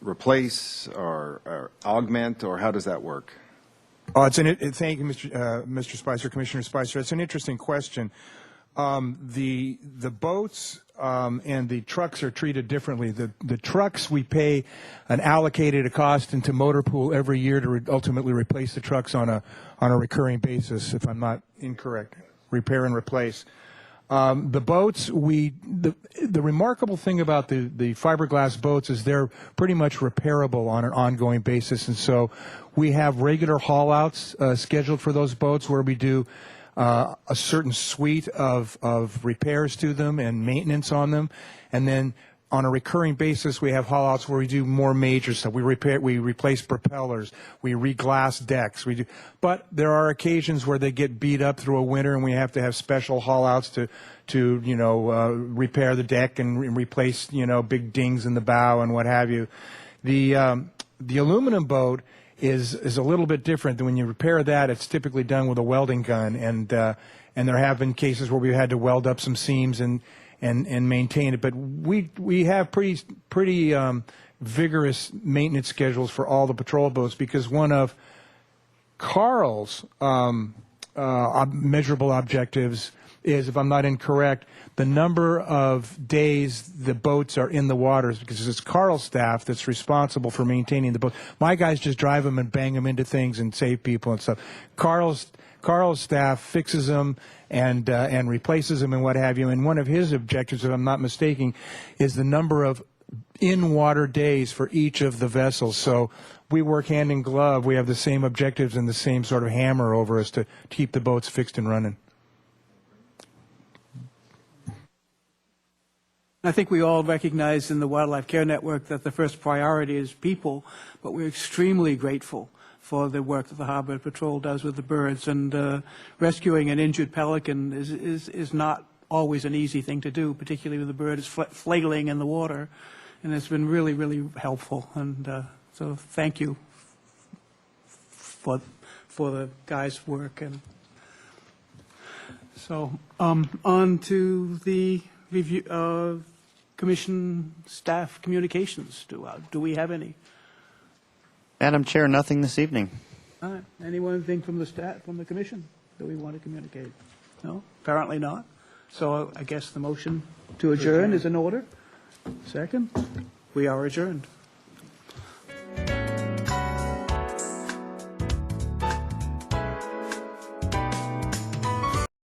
replace or augment, or how does that work? Thank you, Mr. Spicer, Commissioner Spicer. It's an interesting question. The boats and the trucks are treated differently. The trucks, we pay an allocated cost into motor pool every year to ultimately replace the trucks on a recurring basis, if I'm not incorrect. Repair and replace. The boats, the remarkable thing about the fiberglass boats is they're pretty much repairable on an ongoing basis, and so we have regular haul-outs scheduled for those boats where we do a certain suite of repairs to them and maintenance on them, and then on a recurring basis we have haul-outs where we do more major stuff. We replace propellers, we reglass decks, but there are occasions where they get beat up through a winter and we have to have special haul-outs to repair the deck and replace big dings in the bow and what have you. The aluminum boat is a little bit different. When you repair that, it's typically done with a welding gun, and there have been cases where we had to weld up some seams and maintain it. But we have pretty vigorous maintenance schedules for all the patrol boats, because one of Carl's measurable objectives is, if I'm not incorrect, the number of days the boats are in the waters, because it's Carl's staff that's responsible for maintaining the boat. My guys just drive them and bang them into things and save people and stuff. Carl's staff fixes them and replaces them and what have you. And one of his objectives, if I'm not mistaken, is the number of in-water days for each of the vessels. So we work hand in glove. We have the same objectives and the same sort of hammer over us to keep the boats fixed and running. I think we all recognize in the Wildlife Care Network that the first priority is people, but we're extremely grateful for the work that the Harbor Patrol does with the birds. And rescuing an injured pelican is not always an easy thing to do, particularly when the bird is flailing in the water. And it's been really, really helpful. And so thank you for the guys' work. And so on to the review. Commission staff communications. Do we have any? Madam Chair, nothing this evening. All right. Anyone think from the staff, from the commission, that we want to communicate? No? Apparently not. So I guess the motion to adjourn is in order. Second? We are adjourned.